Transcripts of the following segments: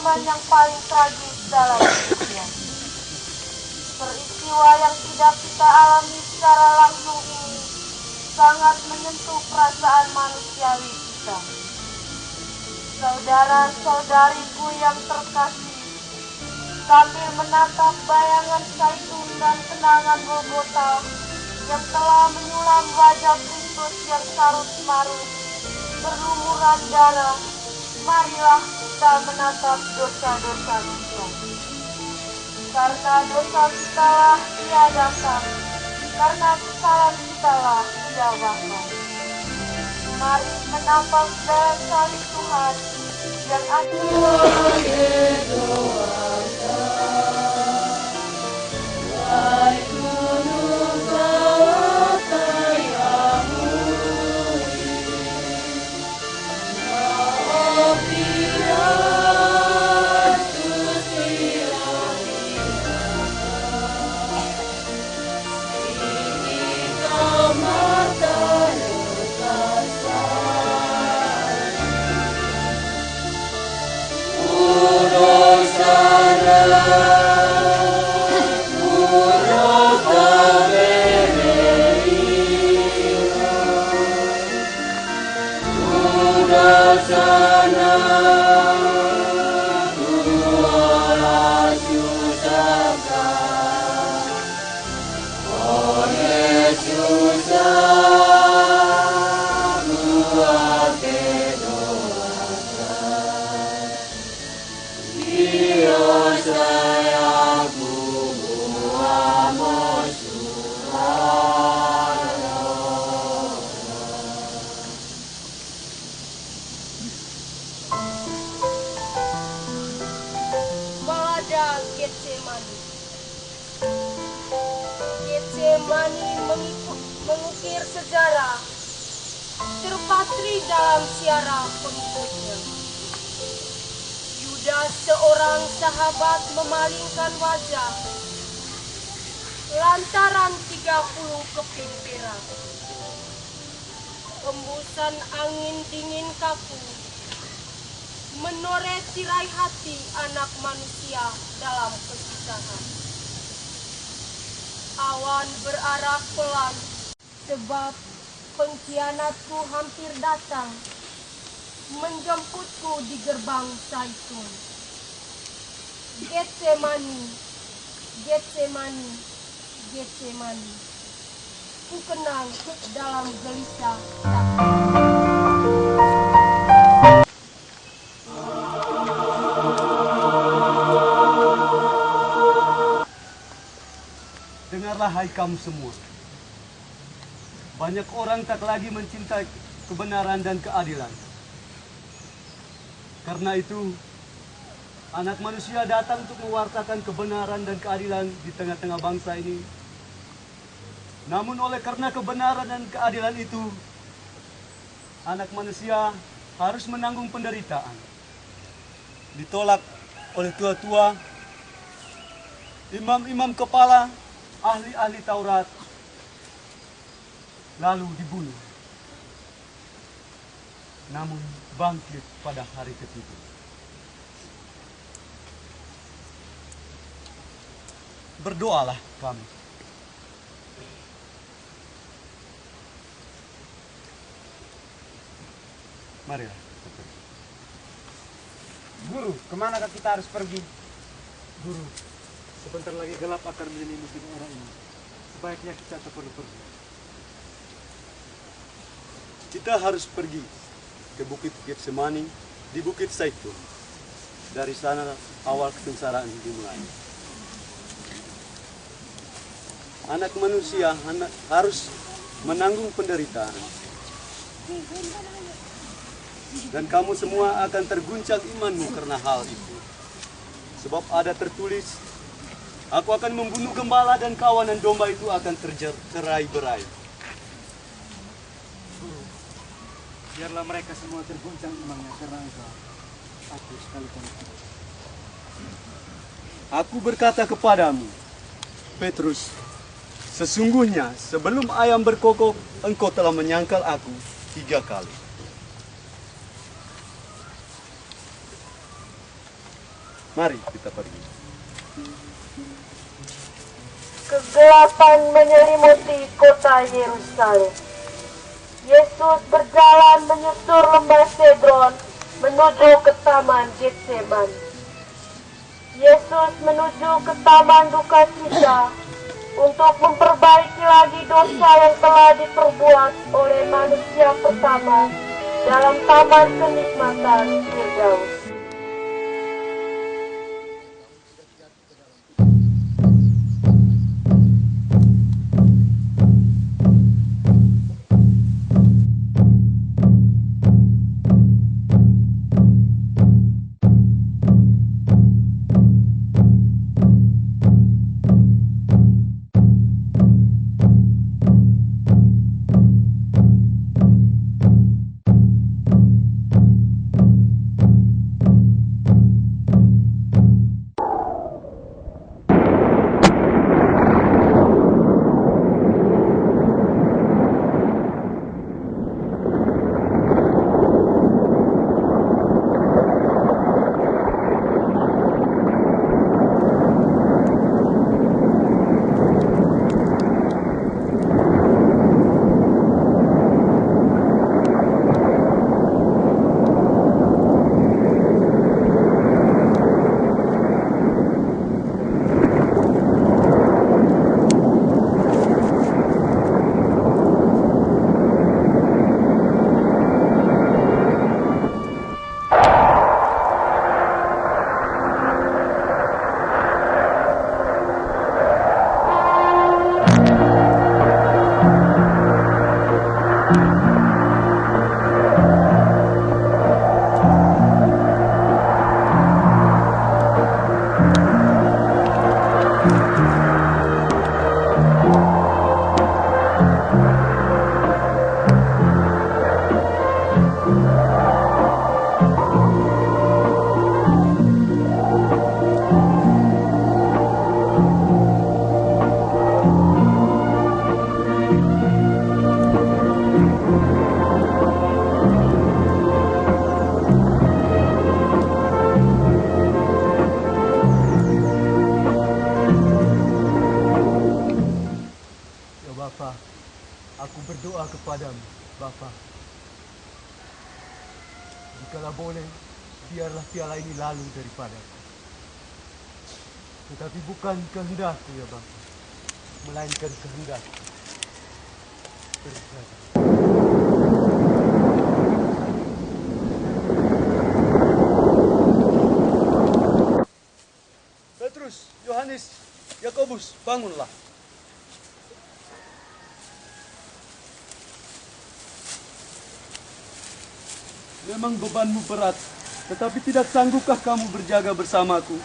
zaman yang paling tragis dalam hidupnya. Peristiwa yang tidak kita alami secara langsung ini sangat menyentuh perasaan manusiawi kita. Saudara-saudariku yang terkasih, sambil menatap bayangan zaitun dan kenangan Golgota yang telah menyulam wajah Kristus yang carut-marut berlumuran darah, marilah kita menatap dosa-dosa kita. Karena dosa kitalah Dia datang, karena kesalahan kitalah Dia bahkan. Mari menambah daya salib Tuhan yang Balada Getsemani. Getsemani mengukir sejarah terpatri dalam siara pengikutnya. Yudas, seorang sahabat, memalingkan wajah lantaran 30 keping perak. Hembusan angin dingin kaku menoreh tirai hati anak manusia dalam kesusahan. Awan berarak pelan, sebab pengkhianatku hampir datang, menjemputku di gerbang zaitun. Getsemani, Getsemani, Getsemani, ku kenang dalam gelisah takut. Dengarlah hai kamu semua. Banyak orang tak lagi mencintai kebenaran dan keadilan. Karena itu, Anak Manusia datang untuk mewartakan kebenaran dan keadilan di tengah-tengah bangsa ini. Namun karena kebenaran dan keadilan itu, Anak Manusia harus menanggung penderitaan. Ditolak oleh tua-tua, imam-imam kepala, ahli-ahli Taurat, lalu dibunuh. Namun bangkit pada hari ketiga. Berdoalah kami. Marilah. Guru, kemanakah kita harus pergi? Guru, sebentar lagi gelap akan menyelimuti orang ini. Sebaiknya kita tak perlu pergi. Kita harus pergi ke Bukit Getsemani di Bukit Zaitun. Dari sana awal kesengsaraan dimulai. Anak Manusia harus menanggung penderitaan. Dan kamu semua akan terguncang imanmu karena hal itu. Sebab ada tertulis, aku akan membunuh gembala dan kawanan domba itu akan tercerai-berai. Guru, biarlah mereka semua terguncang imannya karena engkau. Aku sekalipun. Aku berkata kepadamu, Petrus, sesungguhnya sebelum ayam berkokok, engkau telah menyangkal aku 3 kali. Mari kita pergi. Kegelapan menyelimuti kota Yerusalem. Yesus berjalan menyusur lembah Cedron menuju ke taman Getsemani. Yesus menuju ke taman duka cita untuk memperbaiki lagi dosa yang telah diperbuat oleh manusia pertama dalam taman kenikmatan Firdaus. Bapa, aku berdoa kepadamu, Bapa. Jikalau boleh, biarlah piala ini lalu daripadaku. Tetapi bukan kehendakku ya Bapa, melainkan kehendakmu. Terjadi. Petrus, Yohanes, Yakobus, bangunlah. Memang bebanmu berat, tetapi tidak sanggupkah kamu berjaga bersamaku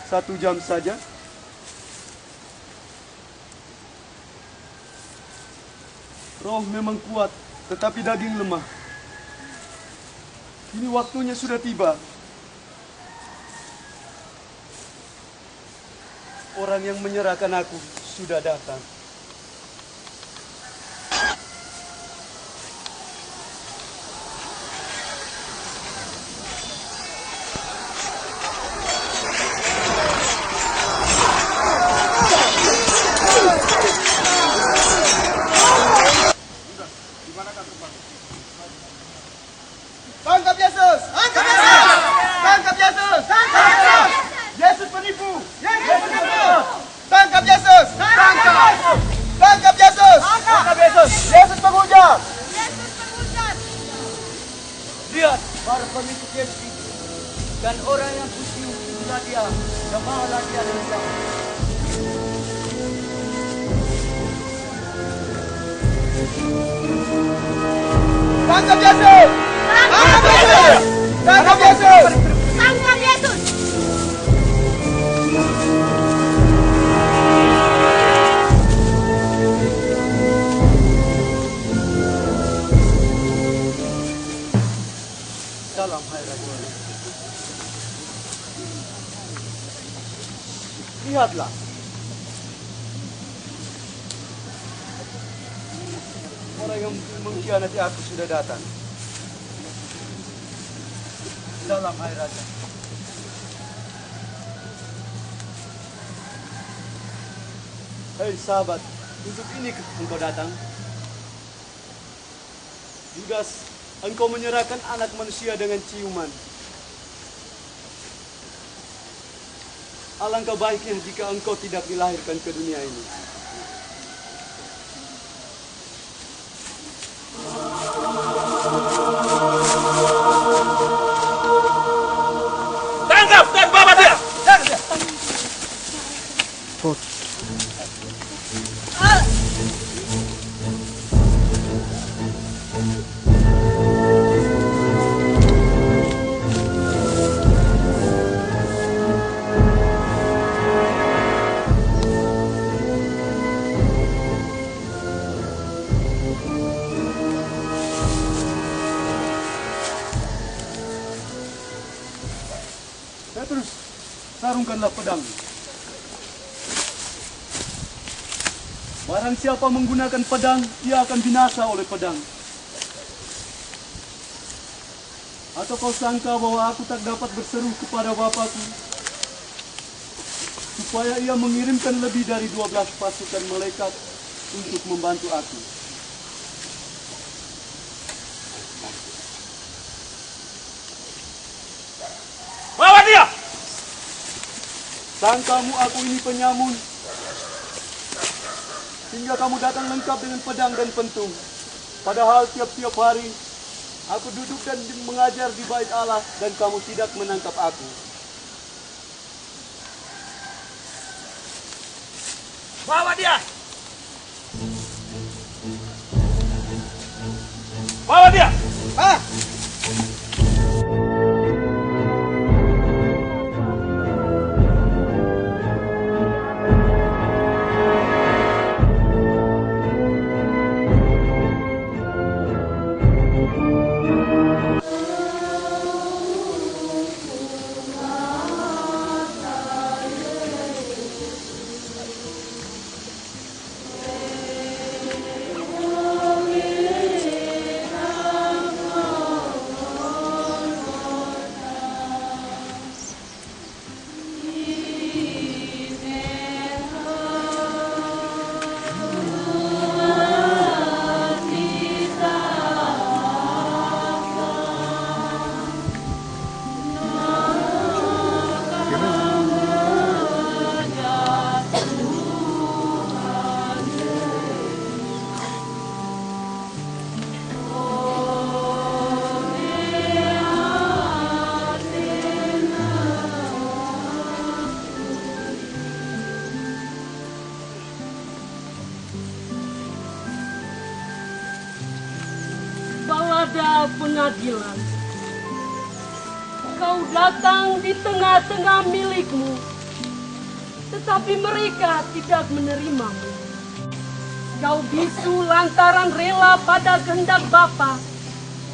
1 jam saja? Roh memang kuat, tetapi daging lemah. Kini waktunya sudah tiba. Orang yang menyerahkan aku sudah datang. Tangkap Yesus! Tangkap Yesus! Tangkap Yesus! Tangkap! Yesus penipu! Yesus penipu! Tangkap Yesus! Tangkap! Tangkap Yesus! Tangkap Yesus! Yesus penghujat! Lihat para pengikut Yesus itu, dan orang yang kusiu itulah dia, jemaahlah dia dari jauh. Tangkap Yesus! Tangkap Yesus! Tangkap Yesus! Tangkap Yesus! Salam hai Raja. Lihatlah. Orang yang mengkhianati aku sudah datang. Salam hai Raja. Hei sahabat, untuk ini engkau datang? Judas, engkau menyerahkan anak manusia dengan ciuman. Alangkah baiknya jika engkau tidak dilahirkan ke dunia ini. Tangkap dan bawa dia. Petrus, sarungkanlah pedang. Barang siapa menggunakan pedang, ia akan binasa oleh pedang. Atau kau sangka bahwa aku tak dapat berseru kepada Bapakku, supaya ia mengirimkan lebih dari 12 pasukan malaikat untuk membantu aku? Bawa dia. Sangkamu aku ini penyamun, hingga kamu datang lengkap dengan pedang dan pentung. Padahal tiap-tiap hari aku duduk dan mengajar di bait Allah dan kamu tidak menangkap aku. Bawa dia. Bawa dia. Ah. Balada pengadilan. Kau datang di tengah-tengah milikmu, tetapi mereka tidak menerimamu. Kau bisu lantaran rela pada kehendak Bapa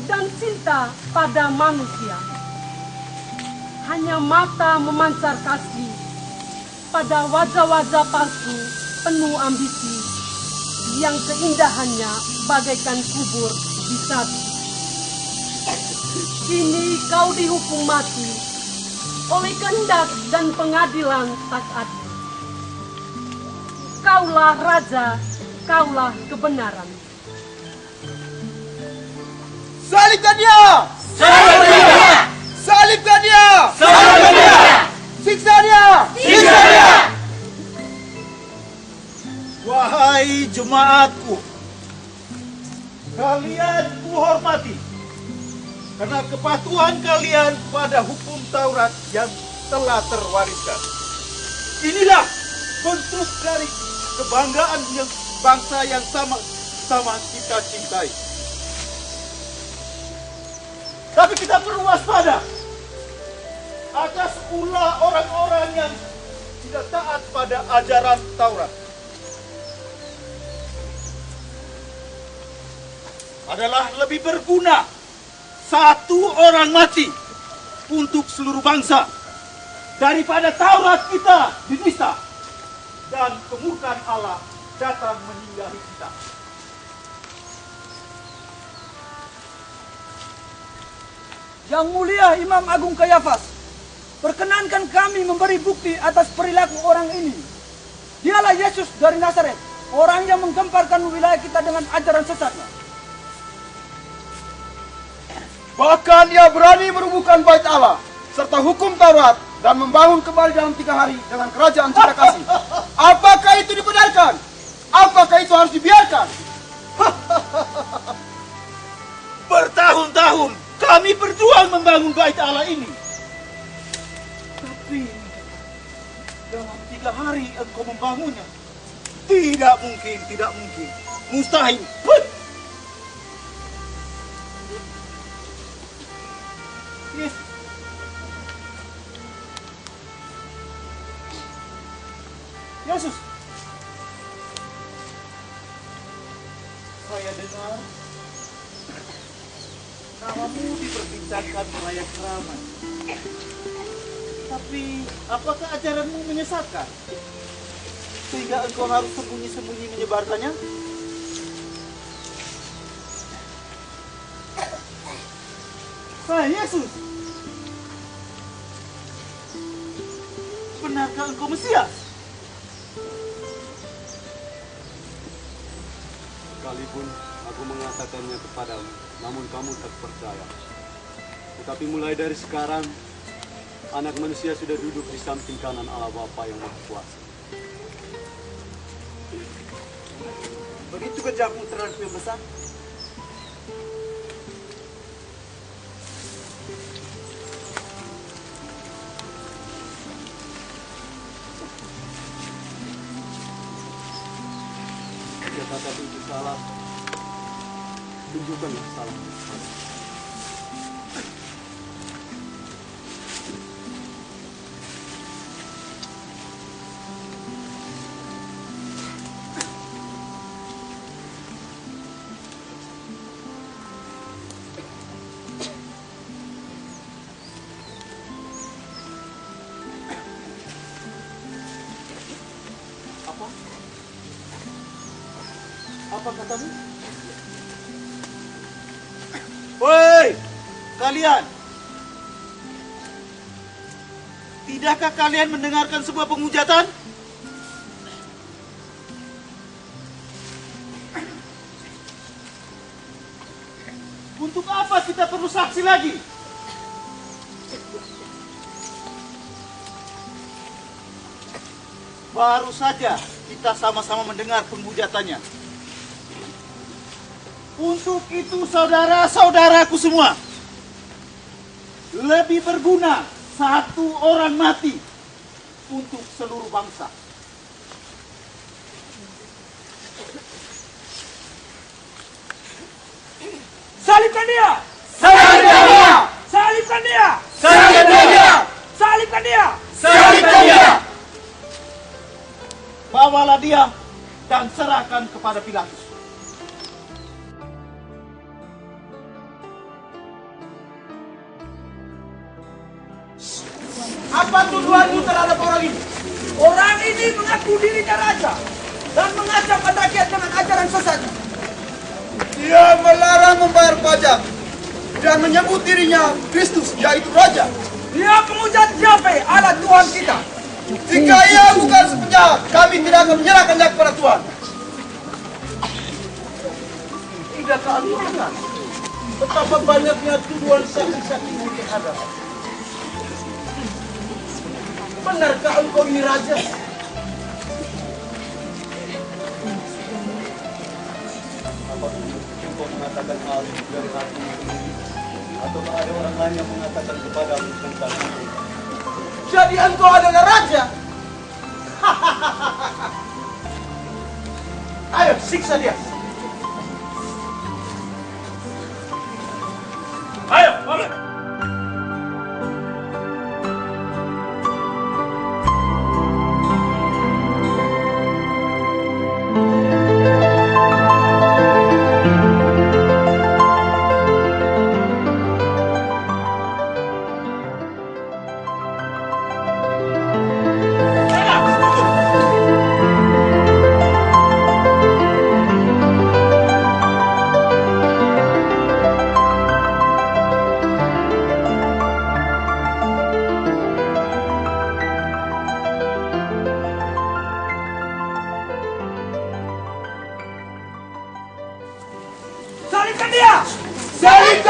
dan cinta pada manusia. Hanya mata memancar kasih pada wajah-wajah palsu penuh ambisi yang keindahannya bagaikan kubur di sapi. Kini kau dihukum mati oleh kehendak dan pengadilan tak adil. Kaulah raja, kaulah kebenaran. Salibkan dia. Salibkan dia. Salibkan dia. Salibkan dia. Siksa dia. Siksa dia. Wahai jemaatku, kalian kuhormati karena kepatuhan kalian pada hukum Taurat yang telah terwariskan. Inilah bentuk dari kebanggaan yang bangsa yang sama-sama kita cintai. Tapi kita perlu waspada atas ulah orang-orang yang tidak taat pada ajaran Taurat. Adalah lebih berguna satu orang mati untuk seluruh bangsa daripada Taurat kita dinista dan kemurkaan Allah datang meninggali kita. Yang mulia Imam Agung Kayafas, perkenankan kami memberi bukti atas perilaku orang ini. Dialah Yesus dari Nazaret, orang yang menggemparkan wilayah kita dengan ajaran sesatnya. Bahkan ia berani merubuhkan bait Allah serta hukum Taurat dan membangun kembali dalam 3 hari dengan kerajaan cinta kasih. Apakah itu dibenarkan? Apakah itu harus dibiarkan? Bertahun-tahun kami berjuang membangun bait Allah ini. Tapi dalam 3 hari engkau membangunnya. Tidak mungkin, tidak mungkin. Mustahil. Yes. Yesus, saya dengar namamu diperbincangkan layak ramai. Tapi apakah ajaranmu menyesatkan? Sehingga engkau harus sembunyi-sembunyi menyebarkannya? Hai Yesus, benarkah engkau Mesias? Sekalipun aku mengatakannya kepadamu, namun kamu tak percaya. Tetapi mulai dari sekarang, Anak Manusia sudah duduk di samping kanan Allah Bapa yang Maha Kuasa. Begitu kejammu terhadap yang besar? Jika kata itu salah, tunjukkanlah salah. Apa katamu? Woi, kalian! Tidakkah kalian mendengarkan sebuah penghujatan? Untuk apa kita perlu saksi lagi? Baru saja kita sama-sama mendengar penghujatannya. Untuk itu saudara-saudaraku semua, lebih berguna satu orang mati untuk seluruh bangsa. Salibkan dia! Salibkan dia! Salibkan dia! Salibkan dia! Salibkan dia! Salibkan dia! Bawalah dia dan serahkan kepada Pilatus. Apa tuduhanmu terhadap orang ini? Orang ini mengaku dirinya raja dan mengacau rakyat dengan ajaran sesatnya. Dia melarang membayar pajak dan menyebut dirinya Kristus, yaitu Raja. Dia penghujat Yahweh, Allah Tuhan kita. Jika ia bukan sepenjahat, kami tidak akan menyerahkannya kepada Tuhan. Tidakkah anda dengar betapa banyaknya tuduhan saksi-saksi yang ada? Benarkah engkau ini raja? Apa engkau mengatakan hal itu dari hatimu sendiri? Atau ada orang lain yang mengatakan kepadamu tentang itu? Jadi engkau adalah raja? Ayo, siksa dia. Ayo, boleh.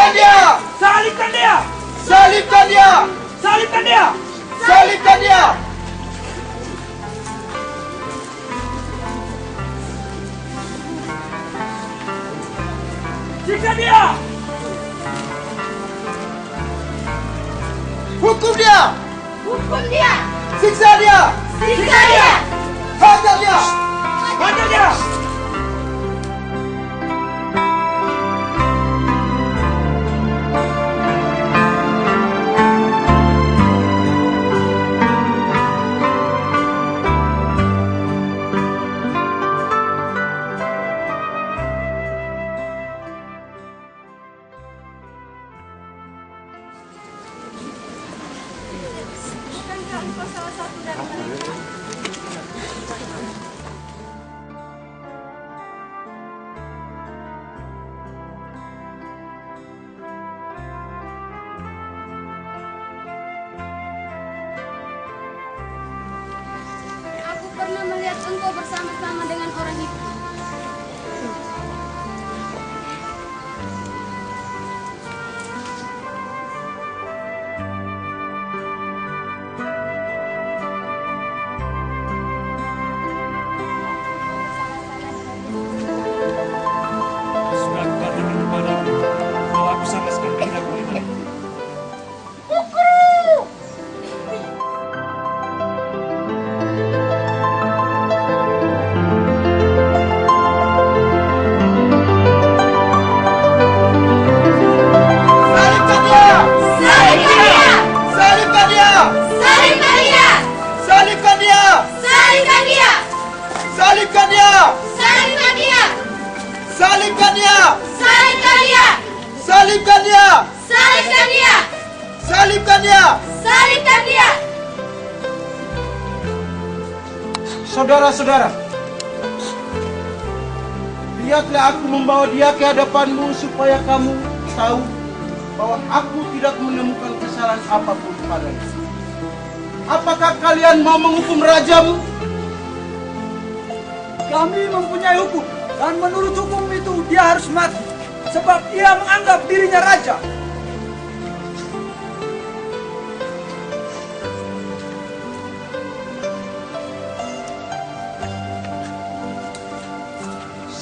Salibkan dia! Salibkan dia! Salibkan dia! Salibkan dia! Salibkan dia! Siksa dia! Hukum dia! Hukum dia! Siksa dia! Siksa dia! Hajar dia! Hajar dia! Aku pernah melihat engkau bersama-sama dengan orang itu. Sudah aku katakan kepadamu bahwa aku sama sekali tidak boleh melihat. Salibkan dia! Salibkan dia! Salibkan dia! Salibkan dia! Salibkan dia! Salibkan dia! Salibkan dia! Salibkan dia! Salibkan dia! Salibkan dia! Salibkan dia! Salibkan dia! Salibkan dia! Salibkan dia! Saudara-saudara, lihatlah aku membawa dia ke hadapanmu supaya kamu tahu bahwa aku tidak menemukan kesalahan apapun padanya. Apakah kalian mau menghukum rajamu? Kami mempunyai hukum, dan menurut hukum itu dia harus mati, sebab ia menganggap dirinya raja.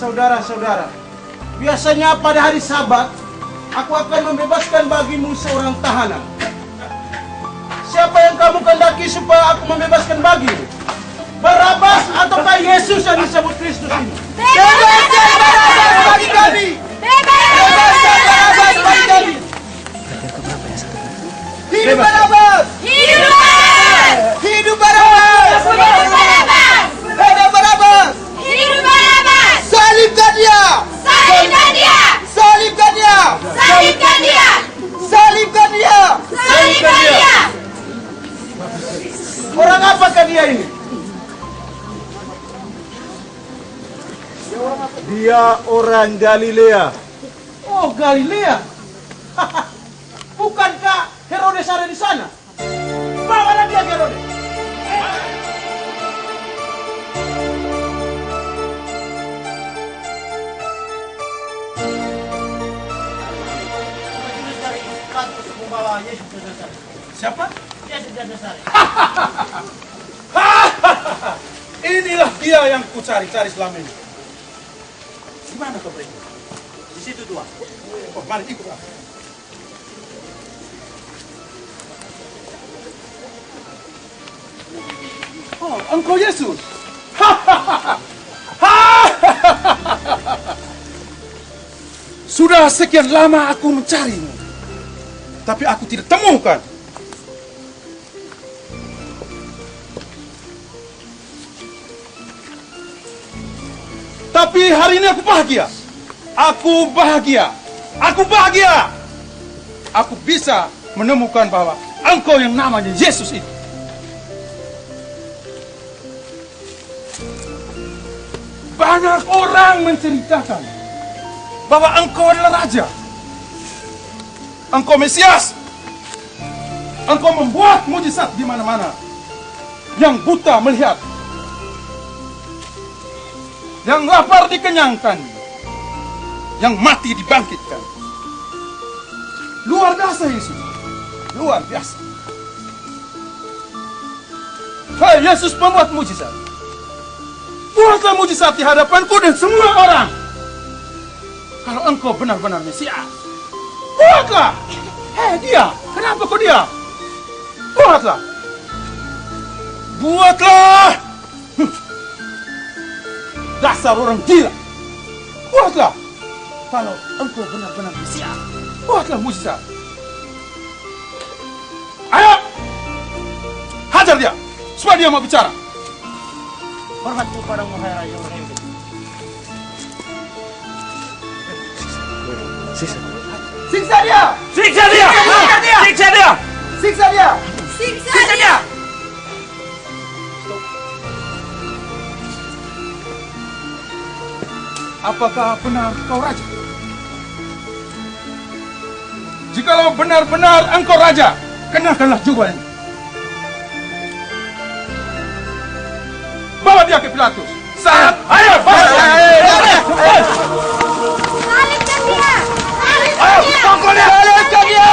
Saudara-saudara, biasanya pada hari Sabat, aku akan membebaskan bagimu seorang tahanan. Siapa yang kamu kehendaki supaya aku membebaskan bagimu? Barabas ataukah Yesus yang disebut Kristus ini? Bebaskan Barabas bagi kami! Bebaskan Barabas bagi kami! Hidup Barabas! Hidup Barabas! Hidup Barabas! Hidup Barabas! Hidup Barabas! Hidup Barabas! Salibkan dia! Salibkan dia! Salibkan dia! Salibkan dia! Salibkan dia! Salibkan dia! Orang apakah dia ini? Dia orang Galilea. Oh, Galilea. Bukankah Herodes ada di sana? Bawalah dia ke Herodes. Siapa? Inilah dia yang ku cari-cari selama ini. Di mana kau pergi? Di situ Tuhan. Oh, mari ikutlah. Oh, engkau Yesus. Sudah sekian lama aku mencarimu, tapi aku tidak temukan. Tapi hari ini aku bahagia. Aku bahagia. Aku bahagia. Aku bisa menemukan bahwa engkau yang namanya Yesus itu. Banyak orang menceritakan bahwa engkau adalah raja. Engkau Mesias. Engkau membuat mujizat di mana-mana. Yang buta melihat. Yang lapar dikenyangkan, yang mati dibangkitkan. biasa Yesus. Luar biasa. Hai Yesus pembuat mujizat. Buatlah mujizat di hadapanku dan semua orang. Kalau engkau benar-benar Mesias, buatlah. Hei dia, kenapa kau diam? Buatlah. Buatlah. Dasar orang gila. Buatlah. Kalau engkau benar-benar Mesias, buatlah mujizat. Ayo, hajar dia, supaya dia mau bicara. Hormat kepadamu, hai Raja orang hidup. Siksa dia! Siksa dia! Siksa dia! Siksa dia! Siksa dia! Apakah benar kau raja? Jikalau benar-benar engkau raja, kenakanlah jubah ini. Bawa dia ke Pilatus. Ayo, bawa dia! Salibkan dia! Ayo, tangkap dia!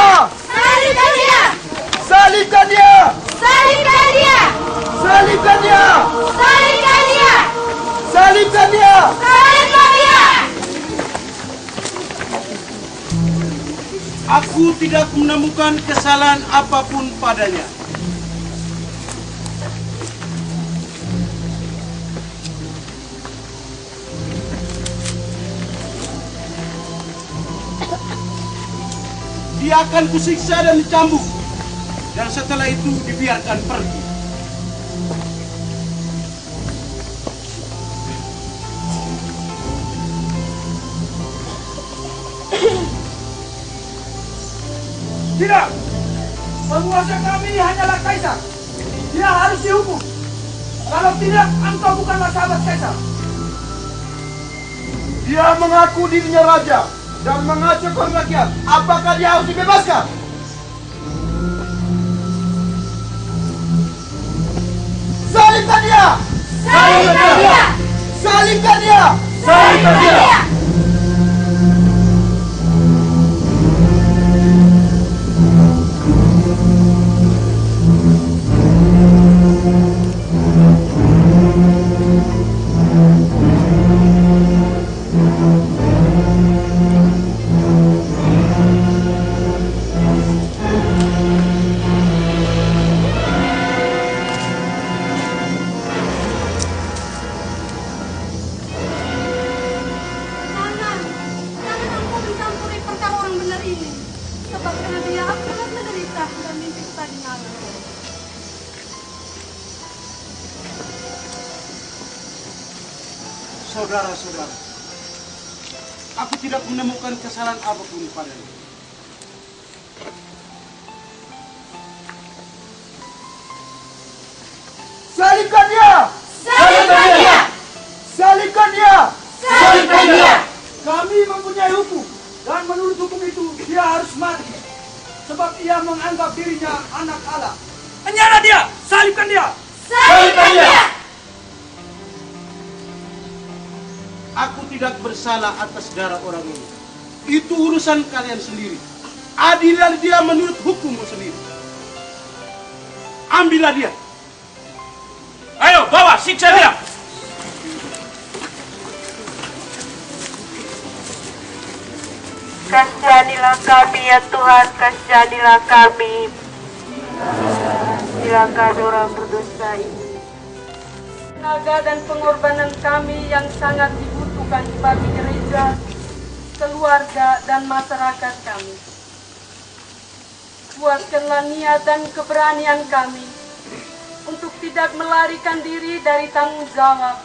Salibkan dia! Salibkan dia! Salibkan dia! Salibkan dia! Salibkan dia! Salibkan dia! Salibkan dia! Salibkan dia! Aku tidak menemukan kesalahan apapun padanya. Dia akan kusiksa dan dicambuk, dan setelah itu dibiarkan pergi. Tidak! Penguasa kami hanyalah Kaisar. Dia harus dihukum. Kalau tidak, engkau bukanlah sahabat Kaisar. Dia mengaku dirinya raja dan mengacaukan rakyat. Apakah dia harus dibebaskan? Salibkan dia! Salibkan dia! Salibkan dia! Salibkan dia! Jangan engkau mencampuri perkara orang benar ini. Sebab karena dia aku sangat menderita dan mimpiku tadi malam. Saudara-saudara, aku tidak menemukan kesalahan apapun padanya. Salibkan dia! Salibkan dia! Salibkan dia! Salibkan dia! Kami mempunyai hukum. Dan menurut hukum itu, dia harus mati. Sebab ia menganggap dirinya anak Allah. Enyala dia! Salibkan dia! Salibkan dia! Aku tidak bersalah atas darah orang ini. Itu urusan kalian sendiri. Adilah dia menurut hukummu sendiri. Ambillah dia. Ayo, bawa, siksa dia. Kasihanilah kami ya Tuhan, kasihanilah kami. Bila kami orang berdosa ini. Tenaga dan pengorbanan kami yang sangat dibutuhkan bagi gereja, keluarga, dan masyarakat kami. Kuatkanlah niat dan keberanian kami untuk tidak melarikan diri dari tanggung jawab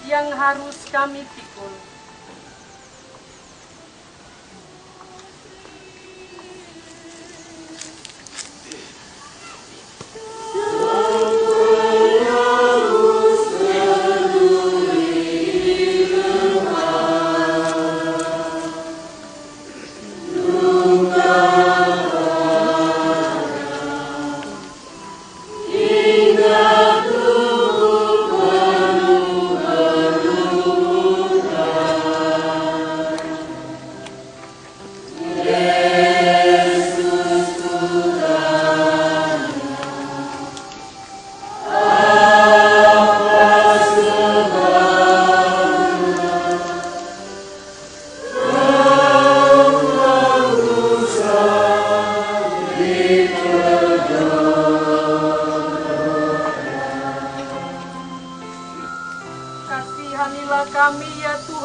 yang harus kami pikul.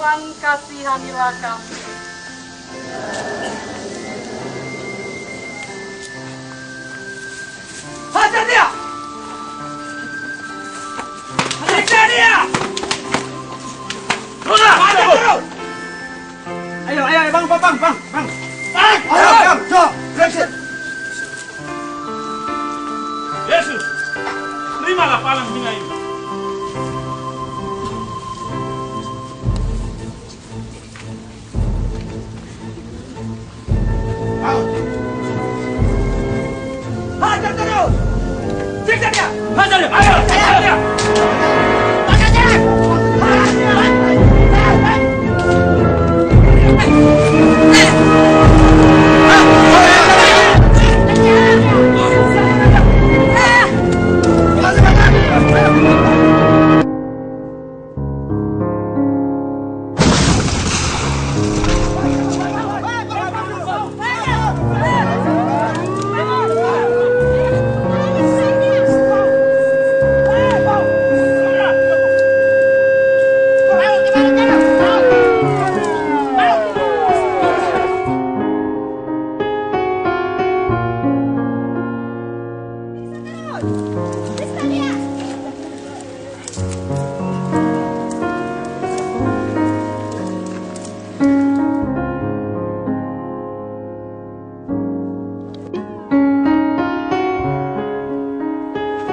Tuhan kasihanilah kami. Hajar dia! Siksa dia! Hajar terus! Ayo, bang. Ayo! Yesus, terimalah palang pindah ini. Hajar terus! Siksa dia! Hajar dia, ayo, hajar dia.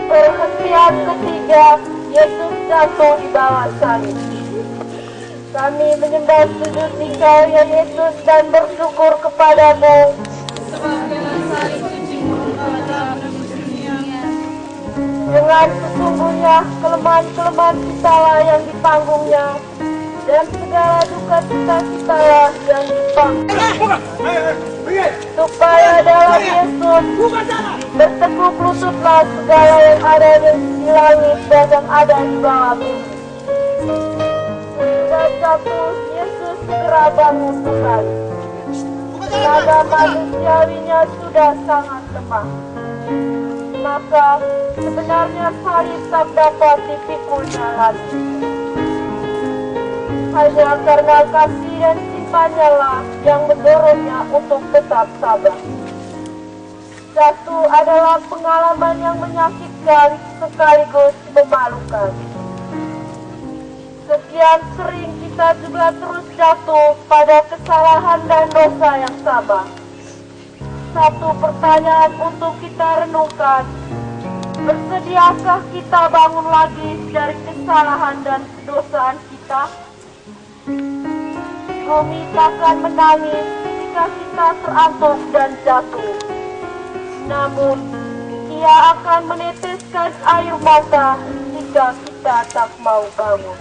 Perhentian ketiga, Yesus jatuh di bawah salib. Kami menyembah sujud Engkau ya Yesus dan bersyukur kepadamu. Dengan sesungguhnya kelemahan-kelemahan kita lah yang ditanggungnya, dan segala duka kita lah yang dipanggung. Supaya dalam Yesus bertekuk lututlah segala yang ada di langit dan yang ada di bawah bumi. Sudah jatuh, Yesus segera bangun kembali. Tenaga manusiawinya sudah sangat lemah. Maka sebenarnya salib tak dapat dipikulnya lagi. Hanya karena kasih dan simpannya lah yang mendorongnya untuk tetap sabar. Jatuh adalah pengalaman yang menyakitkan sekaligus memalukan. Sekian sering kita juga terus jatuh pada kesalahan dan dosa yang sama. Satu pertanyaan untuk kita renungkan, bersediakah kita bangun lagi dari kesalahan dan kedosaan kita? Bumi takkan menangis jika kita terantuk dan jatuh. Namun, ia akan meneteskan air mata jika kita tak mau bangun.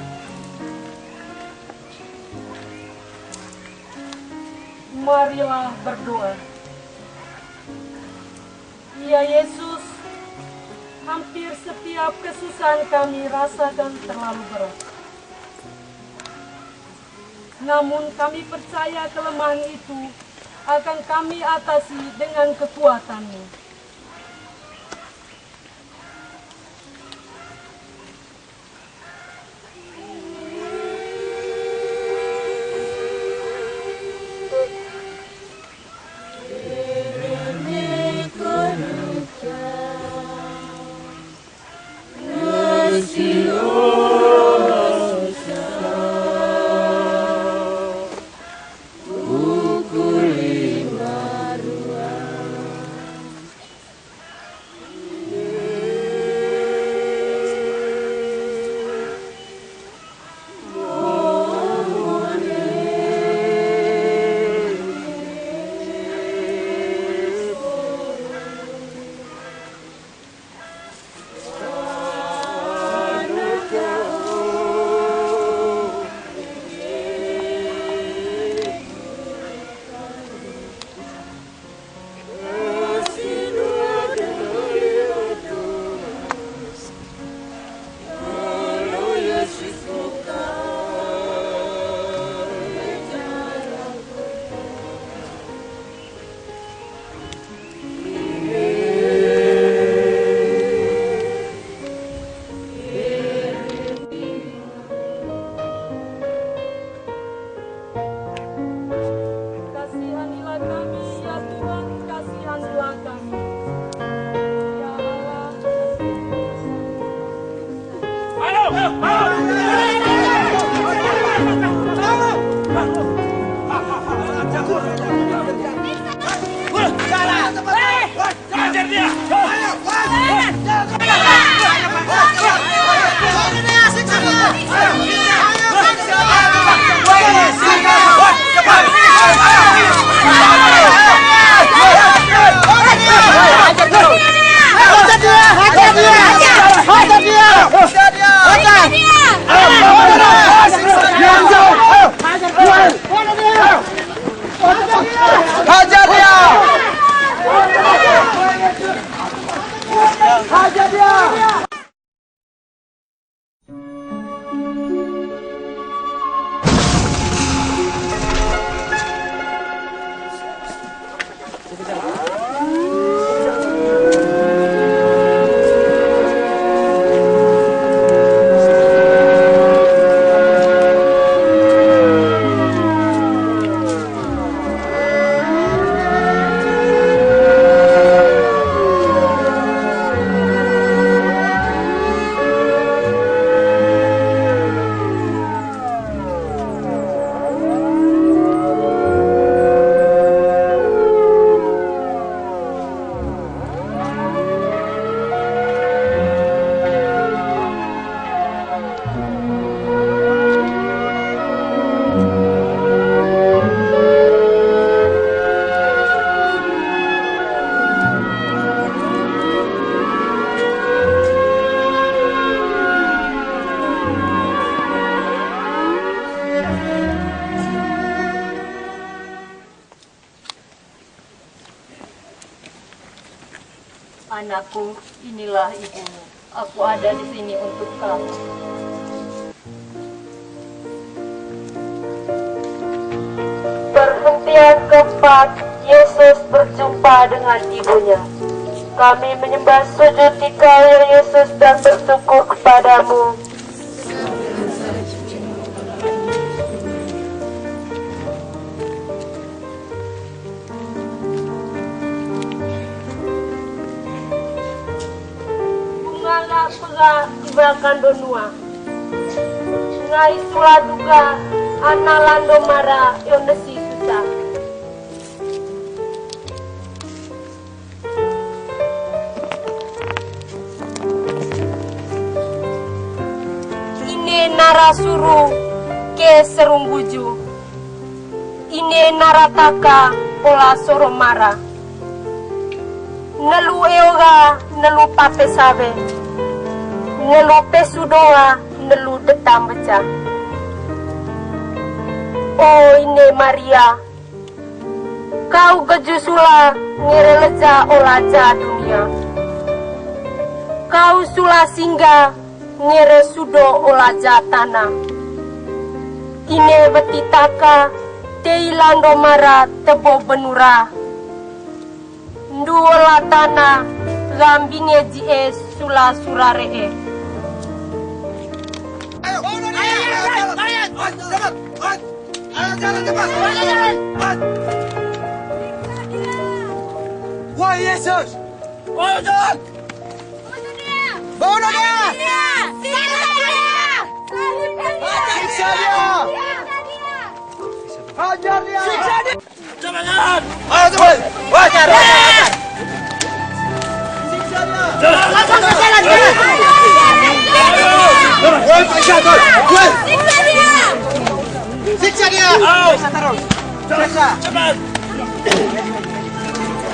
Marilah berdoa. Ya Yesus, hampir setiap kesusahan kami rasakan terlalu berat. Namun kami percaya kelemahan itu akan kami atasi dengan kekuatan-Mu. Anakku, inilah ibumu. Aku ada di sini untuk kamu. Perhentian keempat, Yesus berjumpa dengan ibunya. Kami menyembah sujud di kaki Yesus dan bersyukur kepadamu. Bunga pega tibakan donua. Ngai sula duga analando mara yonesi susah. Ine narasuru ke serungguju. Ine narataka pola soromara. Nelu eoga nelu pape sabe. Nelu pesudoa nelu detam beca. Oh ine Maria, kau gejusula ngereleja olaja dunia. Kau sula singa ngere sudo olaja tanah. Ine betitaka teilando mara tebo benura. Nduola tanah gambinge jie sula suraree. Wahai Yesus, Bunuh dia! bunuh dia! Siksa dia! Hajar dia! Siksa dia! Jangan! Ayo cepat! Wajar! Langsung ke jalan! Woi, Siksa dia! Woi! Siksa dia! Siksa dia! Siksa terus! Siksa! Cepat!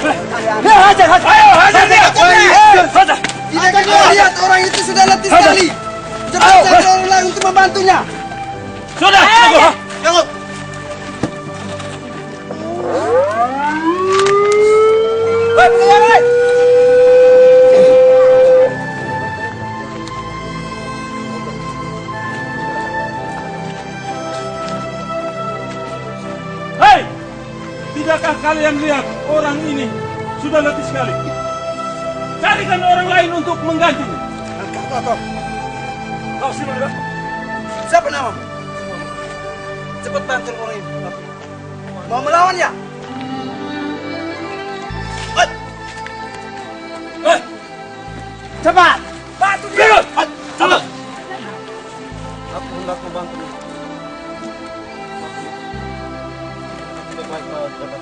Hajar! Ayo, hajar dia! Hajar! Tidak kan kau lihat orang itu sudah letih sekali. Cepat cari orang lain untuk membantunya. Sudah! Tunggu! Tunggu. Woi, woi! Hei! Tidakkah kalian lihat orang ini sudah letih sekali? Carikan orang lain untuk menggantinya. Kau sini, Pak. Siapa namamu? Cepat bantu orang ini. Mau melawan ya? Hei! Cepat! Bantu dia! Cepat! Aku hendak membantu. Tidak baik banget, Bapak.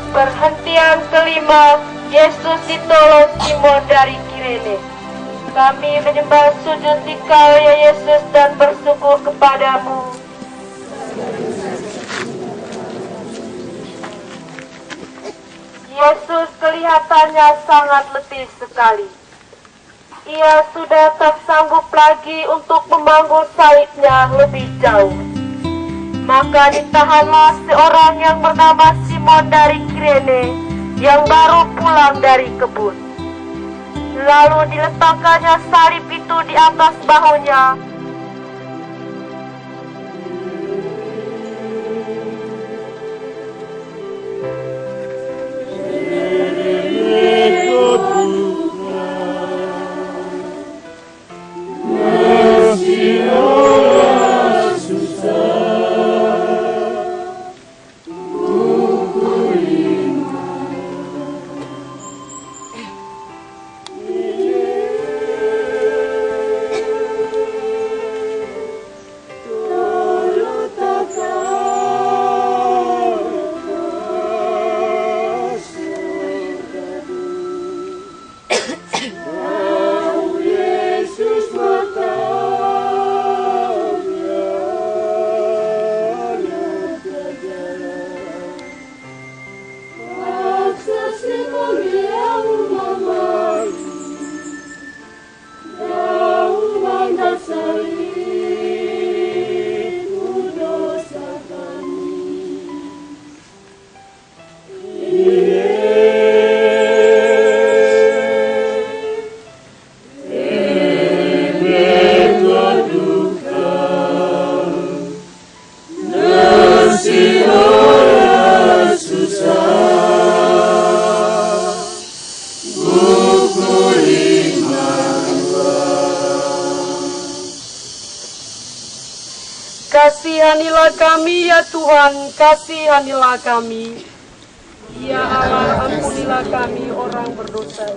Perhentian kelima, Yesus ditolong Simon dari Kirene. Kami menyembah sujud di Kau ya Yesus dan bersyukur kepadamu. Yesus kelihatannya sangat letih sekali. Ia sudah tak sanggup lagi untuk memanggul salibnya lebih jauh. Maka ditahanlah seorang yang bernama Simon dari Kirene yang baru pulang dari kebun. Lalu diletakkannya salib itu di atas bahunya. Kasihanilah kami ya Tuhan, kasihanilah kami. Ya Allah, ampunilah kami orang berdosa.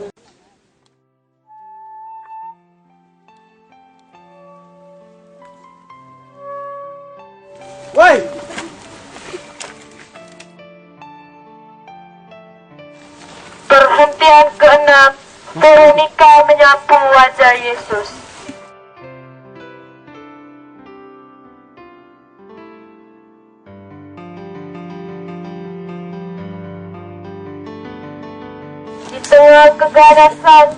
Woi! Perhentian ke-6, Veronica menyapu wajah Yesus. Di tengah keganasan,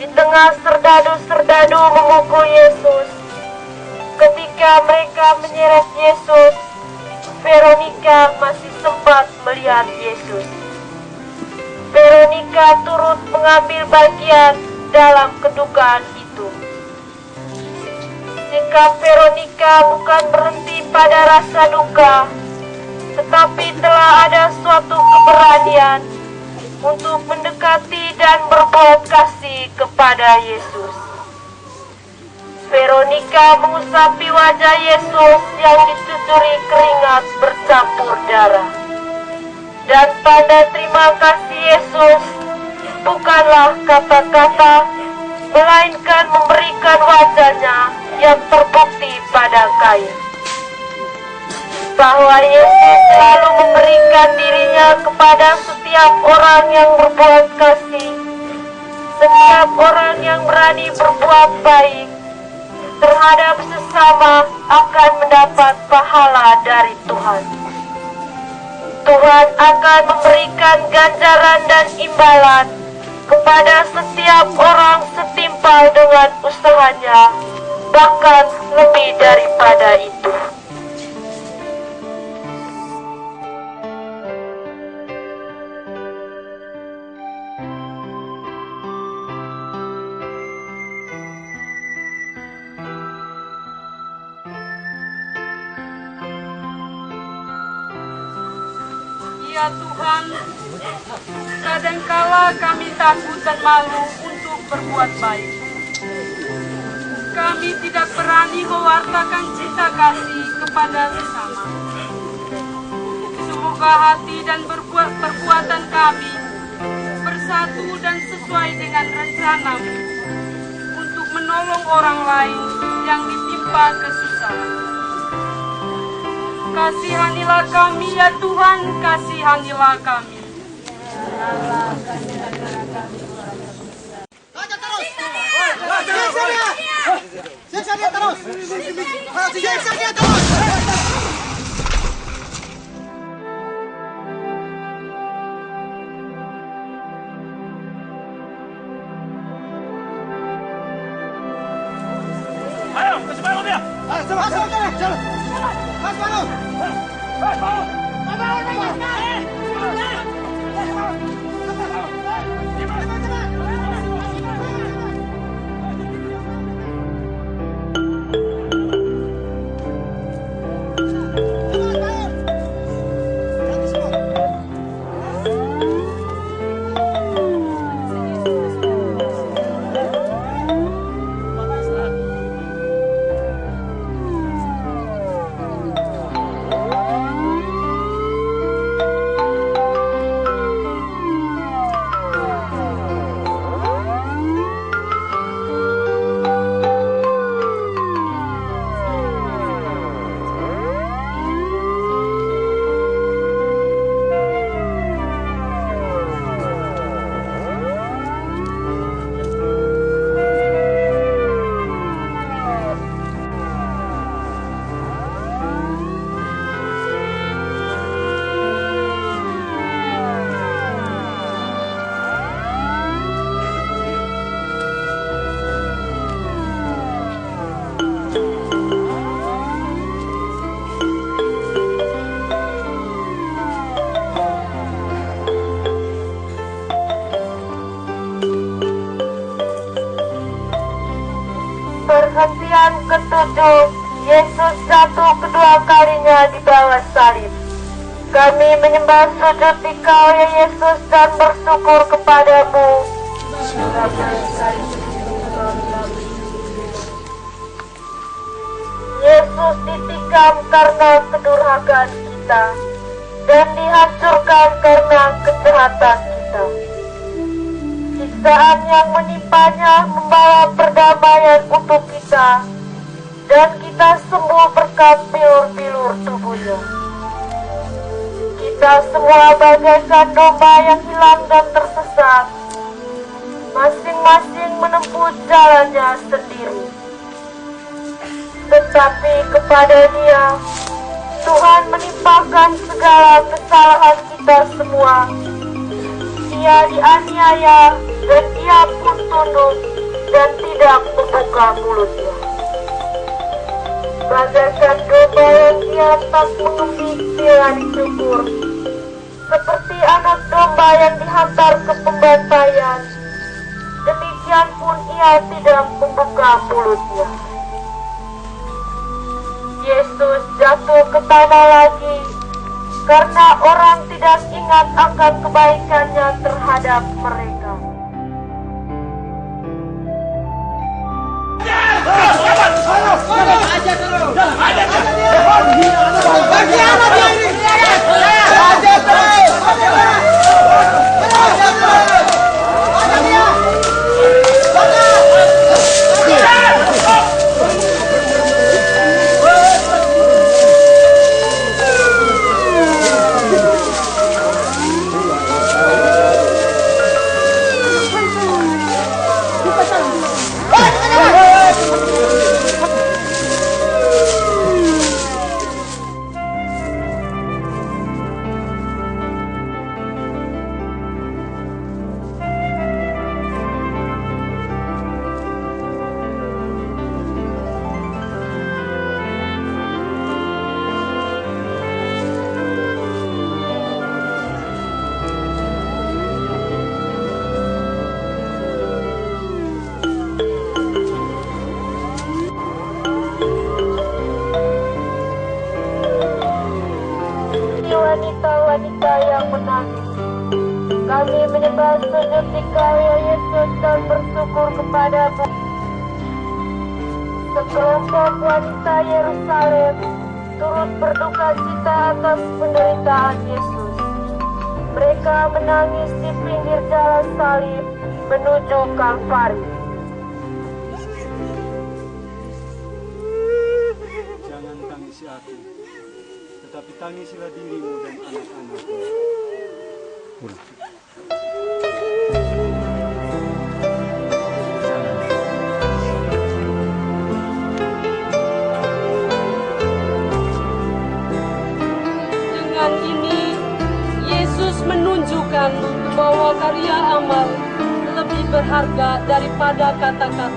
di tengah serdadu-serdadu memukul Yesus, ketika mereka menyeret Yesus, Veronica masih sempat melihat Yesus. Veronica turut mengambil bagian dalam kedukaan itu. Sikap Veronica bukan berhenti pada rasa duka, tetapi telah ada suatu keberanian untuk mendekati dan berbuat kasih kepada Yesus. Veronica mengusapi wajah Yesus yang dicucuri keringat bercampur darah. Dan tanda terima kasih Yesus bukanlah kata-kata, melainkan memberikan wajahnya yang terbukti pada kain. Bahwa Yesus selalu memberikan dirinya kepada setiap orang yang berbuat kasih, setiap orang yang berani berbuat baik terhadap sesama akan mendapat pahala dari Tuhan. Tuhan akan memberikan ganjaran dan imbalan kepada setiap orang setimpal dengan usahanya, bahkan lebih daripada itu. Ya Tuhan, kadangkala kami takut dan malu untuk berbuat baik. Kami tidak berani mewartakan cinta kasih kepada sesama. Semoga hati dan perbuatan kami bersatu dan sesuai dengan rencana-Mu untuk menolong orang lain yang ditimpa kesusahan. Kasihanilah kami ya Tuhan, kasihanilah kami. Raja Siksa dia terus! Siksa dia terus! Ayo, kasih bangun dia. Masuk, jalan! Mas Bangun! Perhentian ketujuh, Yesus jatuh kedua kalinya di bawah salib. Kami menyembah sujud di Kau ya Yesus dan bersyukur kepadamu. Yesus ditikam karena kedurhakaan kita dan dihancurkan karena kejahatan kita. Siksaan yang menimpanya membawa perdamaian untuk kita, dan kita sembuh berkat bilur-bilur tubuhnya. Kita semua bagaikan domba yang hilang dan tersesat, masing-masing menempuh jalannya sendiri. Tetapi kepada Dia, Tuhan menimpakan segala kesalahan kita semua. Dia dianiaya dan Ia pun tunduk dan tidak membuka mulutnya. Bagaikan domba yang Dia tak mengemik bila dicukur, seperti anak domba yang dihantar ke pembantaian, demikian pun Ia tidak membuka mulutnya. Yesus jatuh ke tanah lagi karena orang tidak ingat akan kebaikannya terhadap mereka. Wanita-wanita yang menangis, kami menyembah sujud di Kau ya Yesus dan bersyukur kepadamu. Sekelompok wanita Yerusalem turut berduka cita atas penderitaan Yesus. Mereka menangis di pinggir jalan salib menuju Kalvari. Jangan tangisi aku, tetapi tangisilah dirimu dan anak-anakmu. bahwa karya amal lebih berharga daripada kata-kata.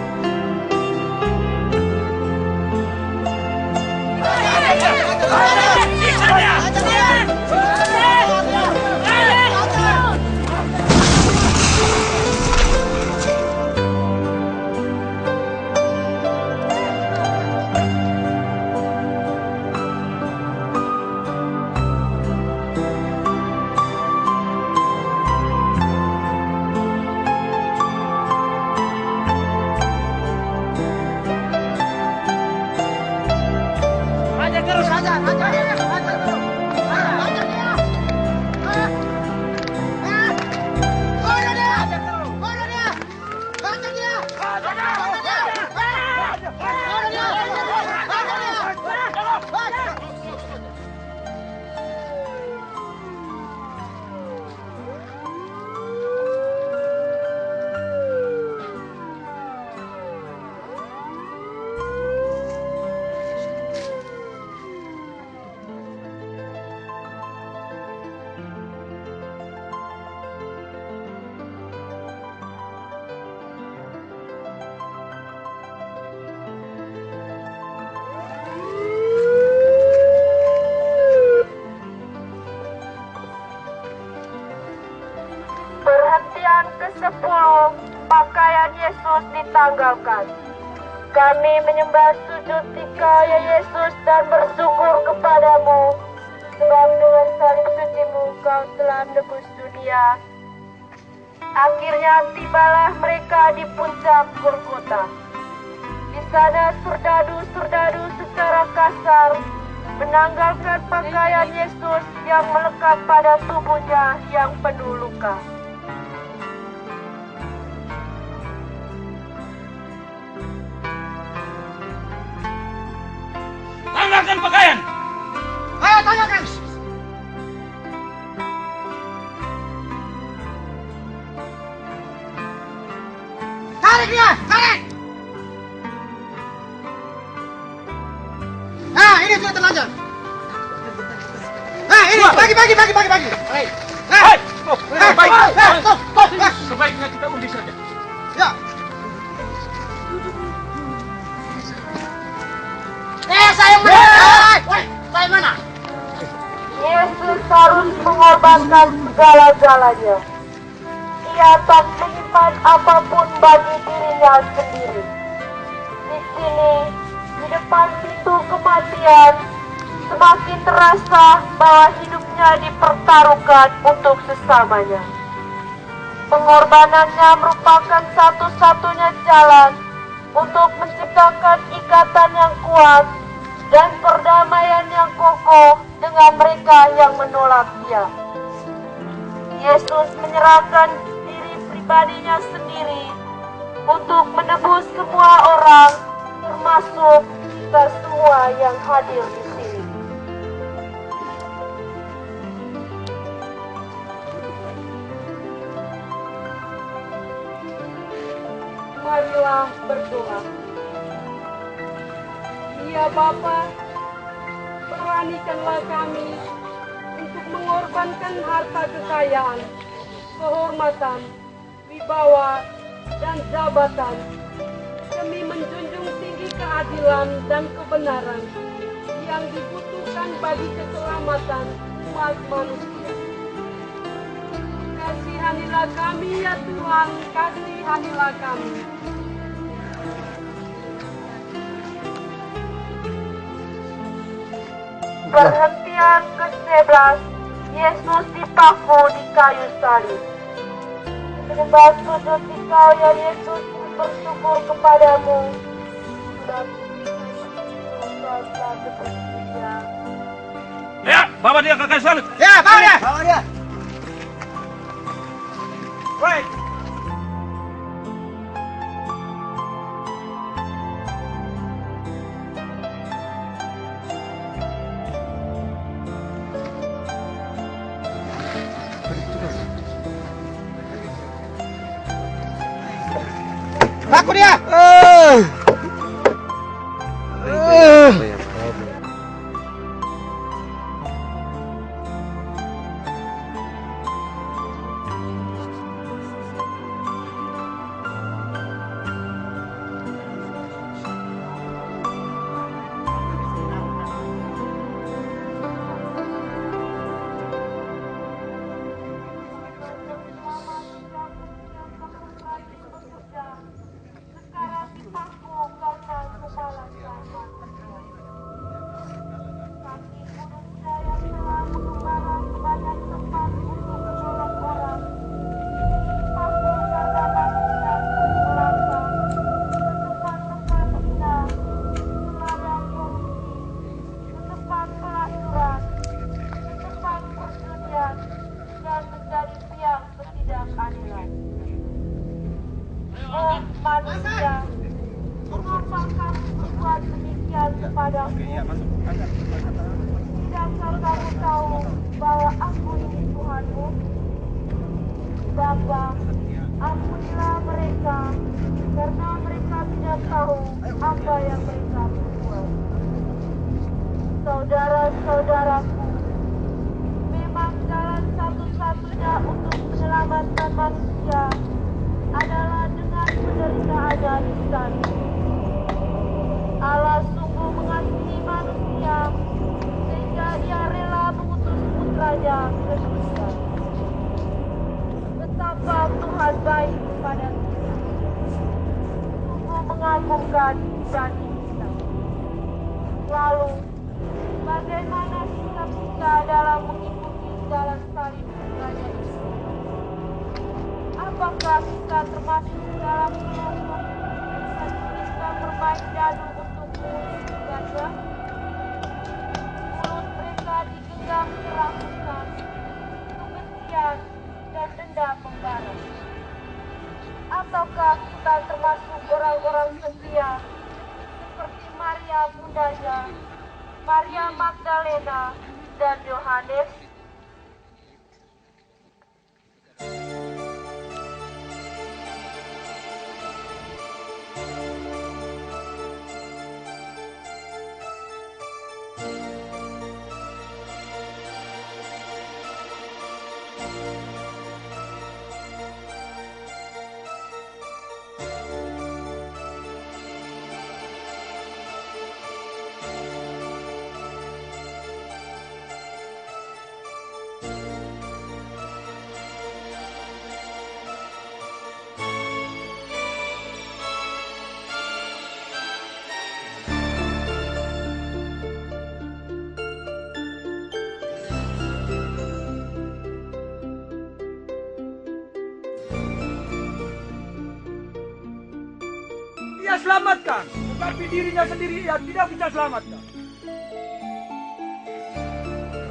Perhentian ke-10, pakaian Yesus ditanggalkan. Kami menyembah sujud tika ya Yesus dan bersyukur kepadamu, sebab dengan salib sucimu kau telah menebus dunia. Akhirnya tibalah mereka di puncak Golgota. Di sana serdadu-serdadu secara kasar menanggalkan pakaian Yesus yang melekat pada tubuhnya yang penuh luka. Tanggalkan pakaian. Ayo tanyakan. Tarik dia, tarik. Nah, ini sudah terlanjur. Nah, ini bagi. Baik. Nah, baik. Stop. Sebaiknya kita undi saja. Ya. Saya mana? Yesus harus mengorbankan segala-galanya. Ia tak menyimpan apapun bagi dirinya sendiri. Di sini, di depan pintu kematian, semakin terasa bahwa hidupnya dipertaruhkan untuk sesamanya. Pengorbanannya merupakan satu-satunya jalan untuk menciptakan ikatan yang kuat dan perdamaian yang kokoh dengan mereka yang menolak Dia. Yesus menyerahkan diri pribadinya sendiri untuk menebus semua orang, termasuk kita semua yang hadir di sini. Marilah berdoa. Ya Bapa, beranikanlah kami untuk mengorbankan harta kekayaan, kehormatan, wibawa, dan jabatan demi menjunjung tinggi keadilan dan kebenaran yang dibutuhkan bagi keselamatan umat manusia. Kasihanilah kami ya Tuhan, kasihanilah kami. Perhentian ke-11, Yesus dipaku di kayu salib. Menyembah sujud di kau ya Yesus, bersyukur kepadamu. Ya, bawa dia ke kayu salib. Ya, bawa dia. Baik. Paku dia. padaku. Tidakkah kamu tahu bahwa aku ini Tuhanmu? Bapa, ampunilah mereka, karena mereka tidak tahu apa yang mereka perbuat. Saudara-saudaraku, memang jalan satu-satunya untuk menyelamatkan manusia adalah dengan penderitaannya di salib. Allah sungguh mengasihi manusia sehingga Ia rela mengutus putranya ke dunia. Betapa Tuhan baik kepada kita, sungguh mengagumkan dibanding kita. Lalu, bagaimana sikap kita dalam mengikuti jalan salib putranya itu? Apakah kita termasuk dalam kelompok yang sedang bermain dadu untuk mengusirkannya? Mulut mereka digenggam kerakusan, kebencian, dan dendam membara. Ataukah kita termasuk orang-orang setia seperti Maria bundanya, Maria Magdalena, dan Yohanes? Ia selamatkan, tetapi dirinya sendiri ia tidak bisa selamatkan.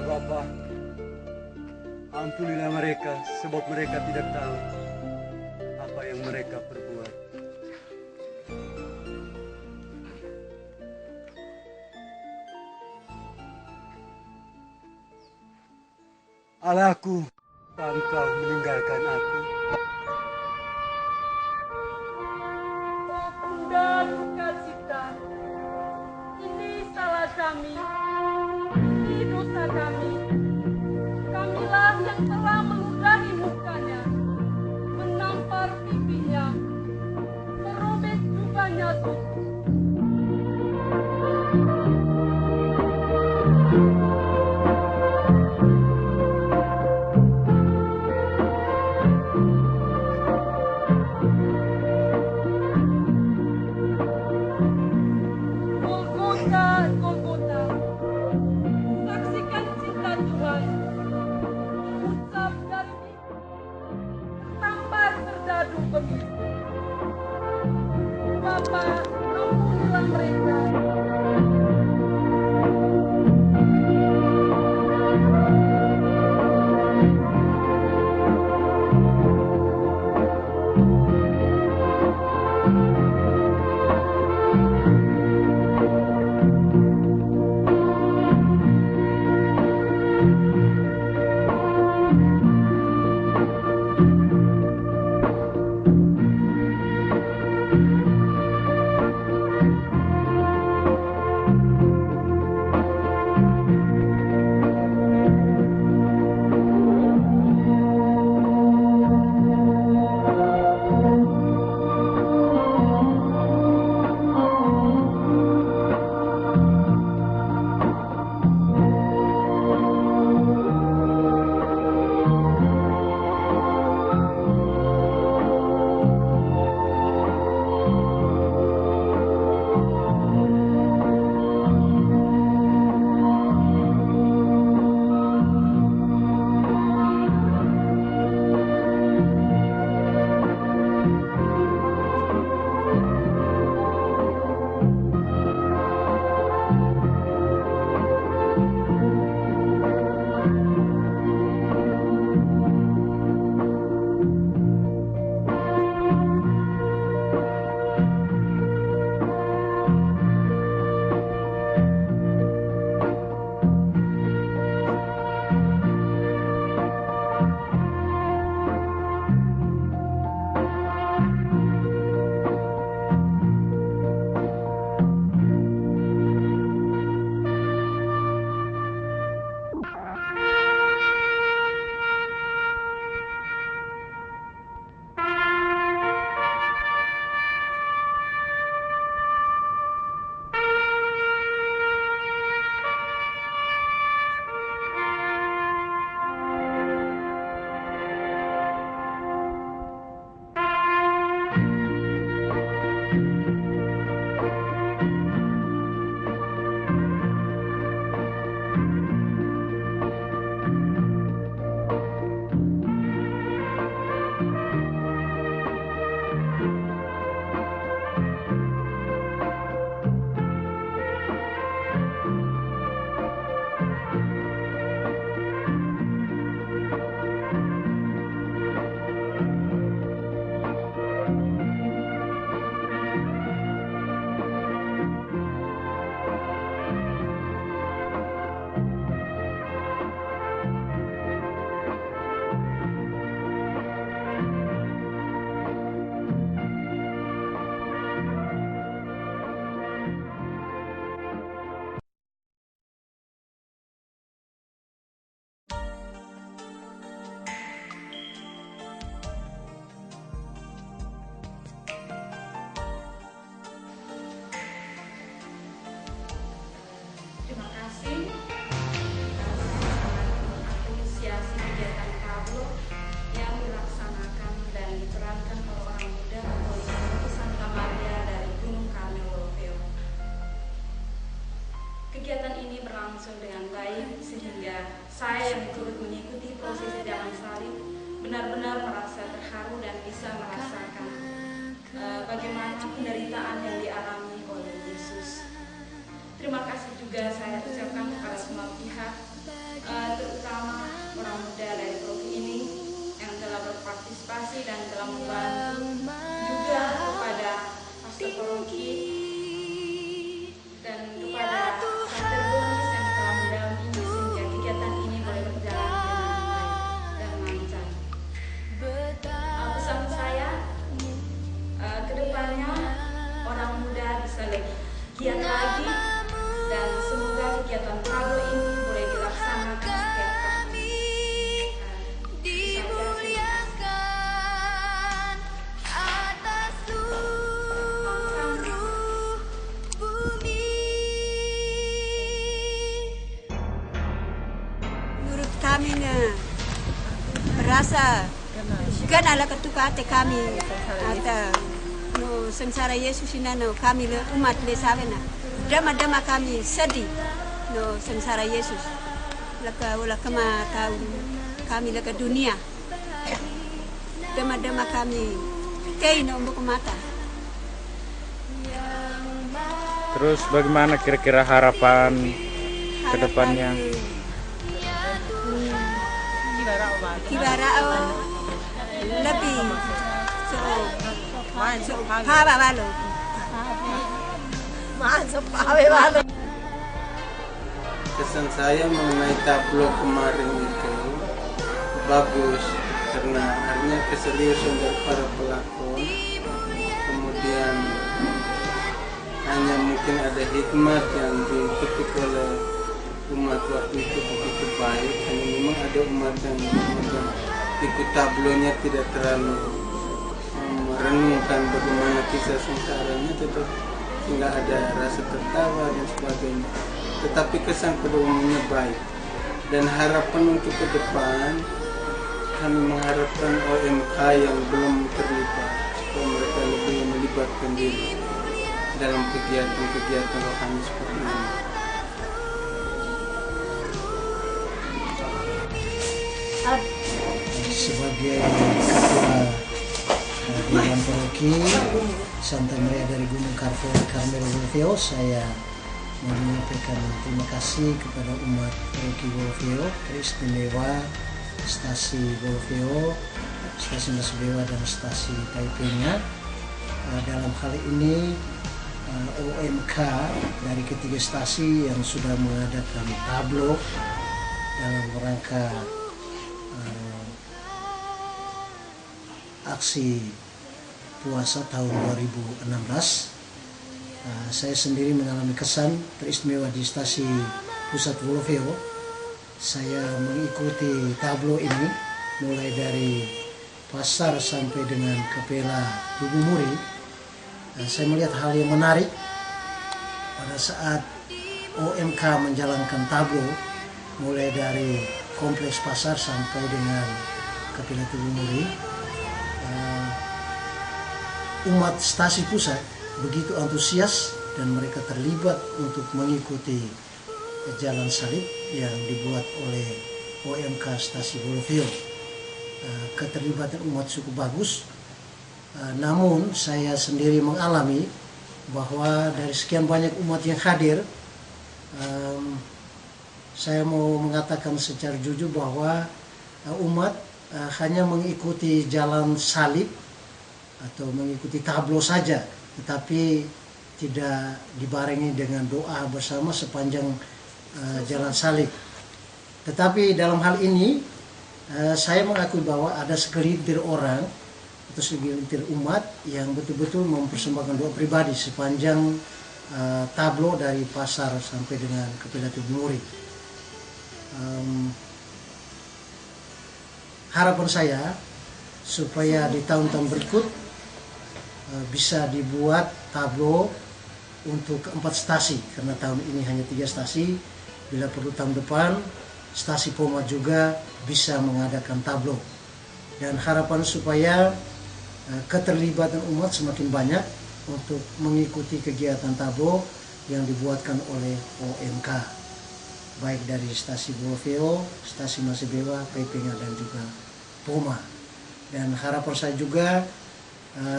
Bapa, ampunilah mereka sebab mereka tidak tahu apa yang mereka perbuat. Allahku, Engkau meninggalkan aku. Oh Bunda duka cita, ini salah kami, ini dosa kami. Kamilah yang telah meludahi mukanya, menampar pipinya, merobek jubahnya tutup. Golgota, Golgota, saksikan cinta Tuhan. Ucap dari tampar berdadu begitu. Bapa, ampunilah mereka. kegiatan ini berlangsung dengan baik sehingga saya yang turut mengikuti prosesi jalan salib benar-benar merasa terharu dan bisa merasakan bagaimana penderitaan yang dialami oleh Yesus. Terima kasih juga saya ucapkan kepada semua pihak, terutama orang muda dari provinsi ini yang telah berpartisipasi dan telah membantu, juga kepada pastor paroki dan kepada Pastor Bonis yang telah mendampingi sehingga kegiatan ini boleh berjalan dengan baik dan lancar. Pesan saya, kedepannya orang muda bisa lebih giat lagi dan semoga kegiatan Tablo ini boleh dilaksanakan setiap tahun. Menurut kami merasa kan ala ketuka hati kami atau no sengsara Yesus ini no kami le umat le sabena dama kami sedih no sengsara Yesus laka wala kama tahu kami le ke dunia dama kami kei no mbok mata. Terus bagaimana kira-kira harapan ke depannya? Kibarao lebih haba balo Kesan saya mengenai tablo kemarin itu bagus karena artinya keseriusan dari para pelakon, kemudian hanya mungkin ada hikmat yang diketuk oleh umat waktu itu begitu baik, hanya memang ada umat yang ikut tablonya tidak terlalu merenungkan bagaimana kisah sengsaranya, tetap tidak ada rasa tertawa dan sebagainya. Tetapi kesan pada umumnya baik, dan harapan untuk ke depan kami mengharapkan OMK yang belum terlibat supaya mereka lebih melibatkan diri dalam kegiatan-kegiatan rohani seperti ini. Sebagai ketua Dewan Paroki Santa Maria dari Gunung Karmel Wolofio, saya mau menyampaikan terima kasih kepada umat Paroki Wolofio, teristimewa stasi Wolofio, stasi Masbewa dan stasi Taipei-nya. Dalam hal ini OMK dari ketiga stasi yang sudah mengadakan tablo dalam rangka aksi puasa tahun 2016. Saya sendiri mengalami kesan teristimewa di stasi pusat Wolofio. Saya mengikuti tablo ini mulai dari pasar sampai dengan Kapela Tugu Muri. Saya melihat hal yang menarik pada saat OMK menjalankan tablo mulai dari kompleks pasar sampai dengan Kapela Tugu Muri. Umat stasi pusat begitu antusias dan mereka terlibat untuk mengikuti jalan salib yang dibuat oleh OMK stasi Wolofio. Keterlibatan umat cukup bagus, namun saya sendiri mengalami bahwa dari sekian banyak umat yang hadir, saya mau mengatakan secara jujur bahwa umat hanya mengikuti jalan salib atau mengikuti tablo saja, tetapi tidak dibarengi dengan doa bersama sepanjang jalan salib. Tetapi dalam hal ini saya mengakui bahwa ada segelintir orang atau segelintir umat yang betul-betul mempersembahkan doa pribadi sepanjang tablo dari pasar sampai dengan Kapela Tugu Muri. Harapan saya supaya di tahun-tahun berikut bisa dibuat tablo untuk 4 stasi, karena tahun ini hanya 3 stasi. Bila perlu tahun depan stasi Poma juga bisa mengadakan tablo, dan harapan supaya keterlibatan umat semakin banyak untuk mengikuti kegiatan tablo yang dibuatkan oleh OMK, baik dari stasi Wolofeo, stasi Masebewa, Pepenga, dan juga Poma. Dan harapan saya juga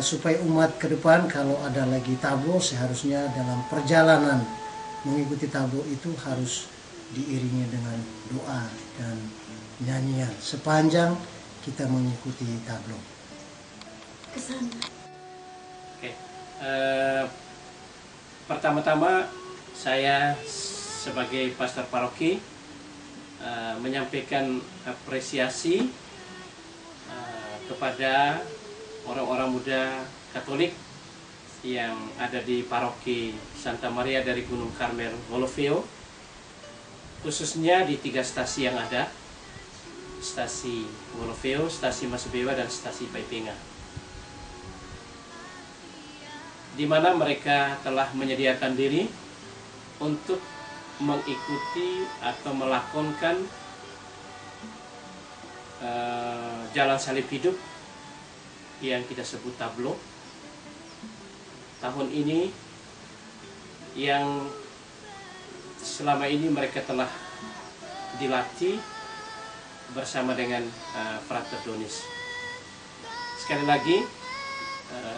supaya umat ke depan kalau ada lagi tablo, seharusnya dalam perjalanan mengikuti tablo itu harus diiringi dengan doa dan nyanyian sepanjang kita mengikuti tablo. Kesana. Oke. Pertama-tama saya sebagai pastor paroki menyampaikan apresiasi kepada orang-orang muda Katolik yang ada di paroki Santa Maria dari Gunung Karmel Wolofeo, khususnya di 3 stasi yang ada, stasi Wolofeo, stasi Masebewa, dan stasi Pepenga, di mana mereka telah menyediakan diri untuk mengikuti atau melakonkan jalan salib hidup yang kita sebut tablo tahun ini, yang selama ini mereka telah dilatih bersama dengan Frater Donis. Sekali lagi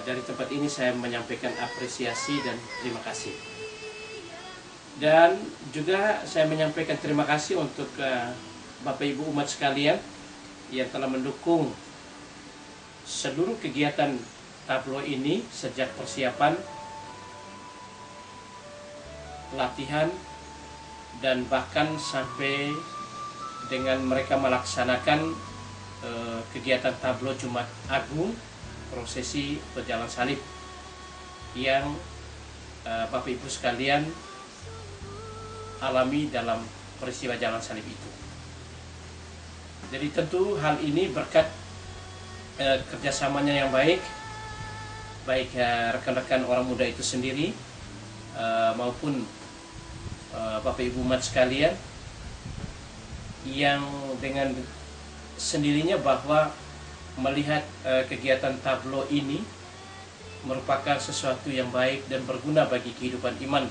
dari tempat ini saya menyampaikan apresiasi dan terima kasih. Dan juga saya menyampaikan terima kasih untuk Bapak Ibu umat sekalian yang telah mendukung seluruh kegiatan tablo ini sejak persiapan, latihan, dan bahkan sampai dengan mereka melaksanakan kegiatan tablo Jumat Agung, prosesi berjalan salib yang Bapak Ibu sekalian alami dalam peristiwa jalan salib itu. Jadi tentu hal ini berkat kerjasamanya yang baik rekan-rekan orang muda itu sendiri maupun Bapak Ibu umat sekalian, yang dengan sendirinya bahwa melihat kegiatan tablo ini merupakan sesuatu yang baik dan berguna bagi kehidupan iman,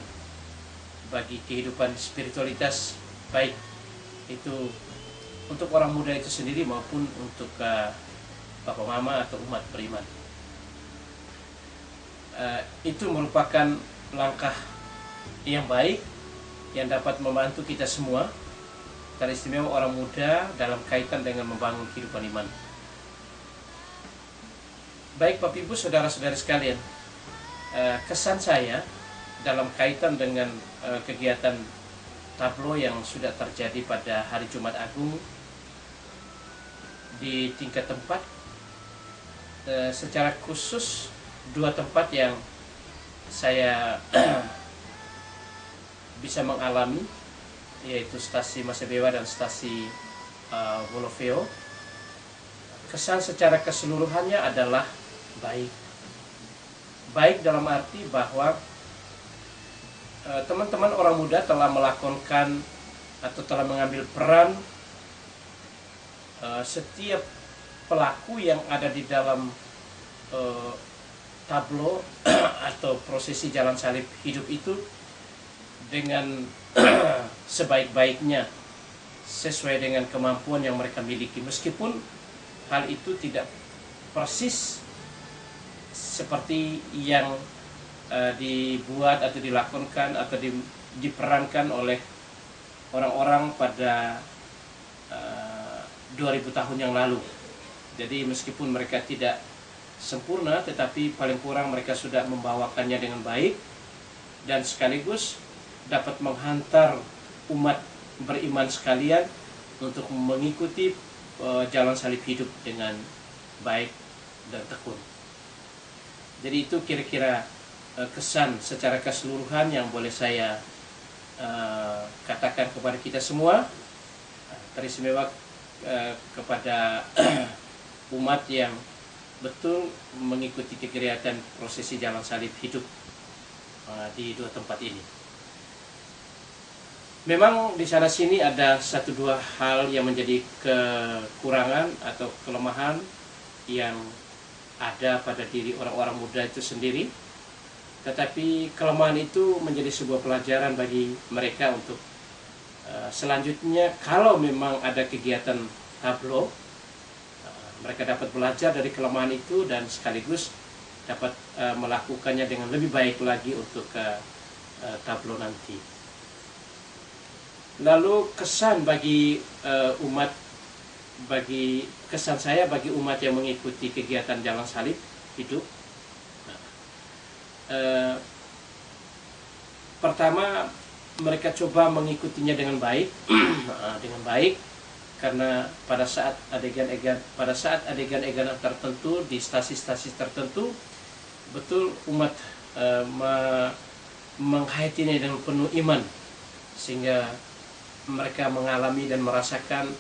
bagi kehidupan spiritualitas, baik itu untuk orang muda itu sendiri maupun untuk Bapak Mama atau umat beriman. Itu merupakan langkah yang baik yang dapat membantu kita semua, teristimewa orang muda dalam kaitan dengan membangun kehidupan iman. Baik Bapak Ibu, saudara-saudari sekalian, kesan saya dalam kaitan dengan kegiatan tablo yang sudah terjadi pada hari Jumat Agung di tingkat tempat, secara khusus 2 tempat yang saya bisa mengalami, yaitu stasi Masebewa dan stasi Wolofeo. Kesan secara keseluruhannya adalah baik. Baik dalam arti bahwa teman-teman orang muda telah melakonkan atau telah mengambil peran setiap pelaku yang ada di dalam tablo atau prosesi jalan salib hidup itu dengan sebaik-baiknya sesuai dengan kemampuan yang mereka miliki, meskipun hal itu tidak persis seperti yang dibuat atau dilakukan atau diperankan oleh orang-orang pada 2000 tahun yang lalu. Jadi meskipun mereka tidak sempurna, tetapi paling kurang mereka sudah membawakannya dengan baik dan sekaligus dapat menghantar umat beriman sekalian untuk mengikuti jalan salib hidup dengan baik dan tekun. Jadi itu kira-kira kesan secara keseluruhan yang boleh saya katakan kepada kita semua, teristimewa kepada umat yang betul mengikuti kegiatan prosesi jalan salib hidup di 2 tempat ini. Memang di sana sini ada 1-2 hal yang menjadi kekurangan atau kelemahan yang ada pada diri orang-orang muda itu sendiri. tetapi kelemahan itu menjadi sebuah pelajaran bagi mereka untuk selanjutnya kalau memang ada kegiatan tablo, mereka dapat belajar dari kelemahan itu dan sekaligus dapat melakukannya dengan lebih baik lagi untuk tablo nanti. Lalu kesan bagi kesan saya bagi umat yang mengikuti kegiatan Jalan Salib Hidup. Pertama, mereka coba mengikutinya dengan baik, karena pada saat adegan-adegan tertentu di stasi-stasi tertentu, betul umat menghayatinya dengan penuh iman, sehingga mereka mengalami dan merasakan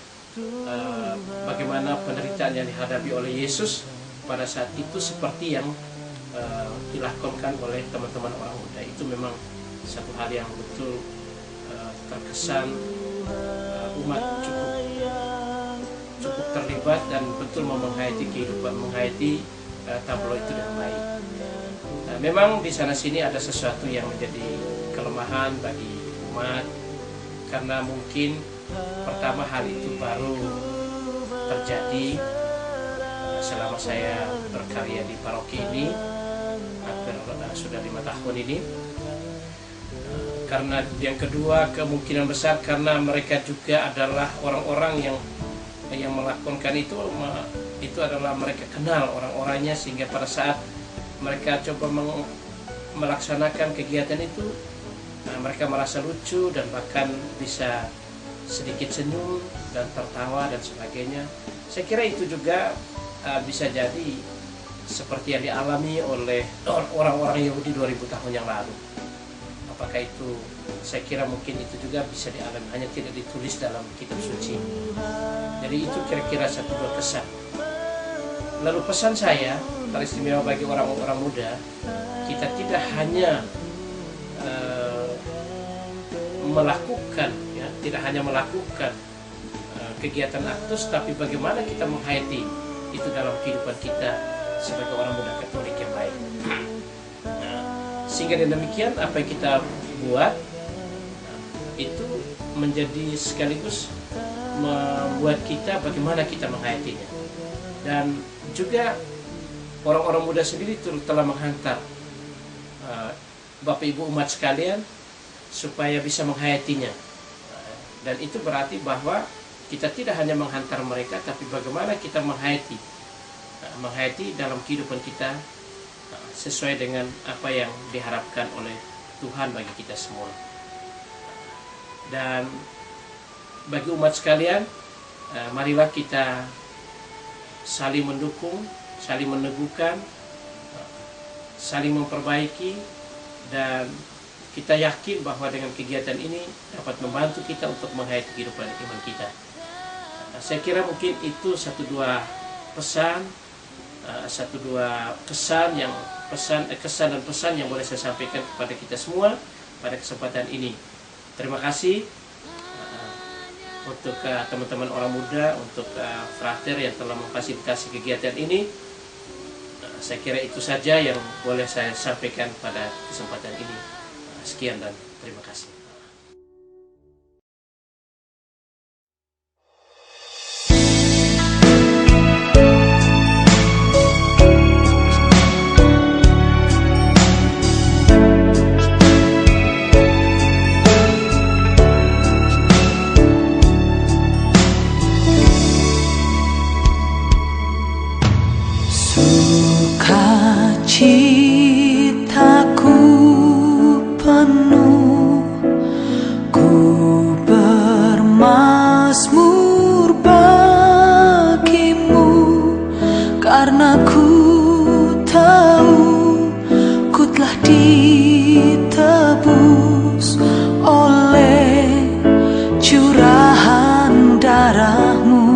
bagaimana penderitaan yang dihadapi oleh Yesus pada saat itu seperti yang dilakukan oleh teman-teman orang muda. Itu memang satu hal yang betul terkesan umat cukup terlibat dan betul menghayati kehidupan, menghayati tablo itu dengan baik. Nah, memang di sana sini ada sesuatu yang menjadi kelemahan bagi umat, karena mungkin pertama hal itu baru terjadi selama saya berkarya di paroki ini, hampir sudah 5 tahun ini. Karena yang kedua, kemungkinan besar karena mereka juga adalah orang-orang yang melakukan itu adalah mereka kenal orang-orangnya, sehingga pada saat mereka coba melaksanakan kegiatan itu, mereka merasa lucu dan bahkan bisa sedikit senyum dan tertawa dan sebagainya. Saya kira itu juga bisa jadi seperti yang dialami oleh orang-orang Yahudi 2000 tahun yang lalu. Apakah itu, saya kira mungkin itu juga bisa dialami, hanya tidak ditulis dalam kitab suci. Jadi itu kira-kira satu dua kesan. Lalu pesan saya teristimewa bagi orang-orang muda, kita tidak hanya melakukan kegiatan aktus, tapi bagaimana kita menghayati itu dalam kehidupan kita sebagai orang muda Katolik yang baik. Sehingga demikian apa yang kita buat itu menjadi sekaligus membuat kita bagaimana kita menghayatinya. Dan juga orang-orang muda sendiri telah menghantar Bapak Ibu umat sekalian supaya bisa menghayatinya. Dan itu berarti bahwa kita tidak hanya menghantar mereka, tapi bagaimana kita menghayati dalam kehidupan kita sesuai dengan apa yang diharapkan oleh Tuhan bagi kita semua. Dan bagi umat sekalian, marilah kita saling mendukung, saling meneguhkan, saling memperbaiki, dan kita yakin bahwa dengan kegiatan ini dapat membantu kita untuk menghayati kehidupan iman kita. Saya kira mungkin itu satu dua kesan dan pesan yang boleh saya sampaikan kepada kita semua pada kesempatan ini. Terima kasih untuk teman-teman orang muda, untuk Frater yang telah memfasilitasi kegiatan ini. Saya kira itu saja yang boleh saya sampaikan pada kesempatan ini. Sekian dan terima kasih. Citaku penuh, ku bermazmur bagimu, karena ku tahu ku telah ditebus oleh curahan darahmu.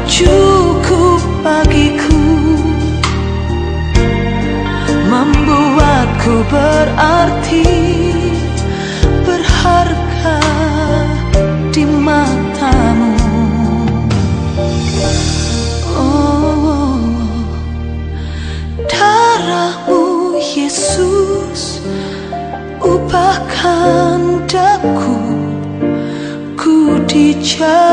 cukup bagiku, membuatku berarti, berharga di matamu. Oh, darahmu Yesus ubahkan daku, ku dijaga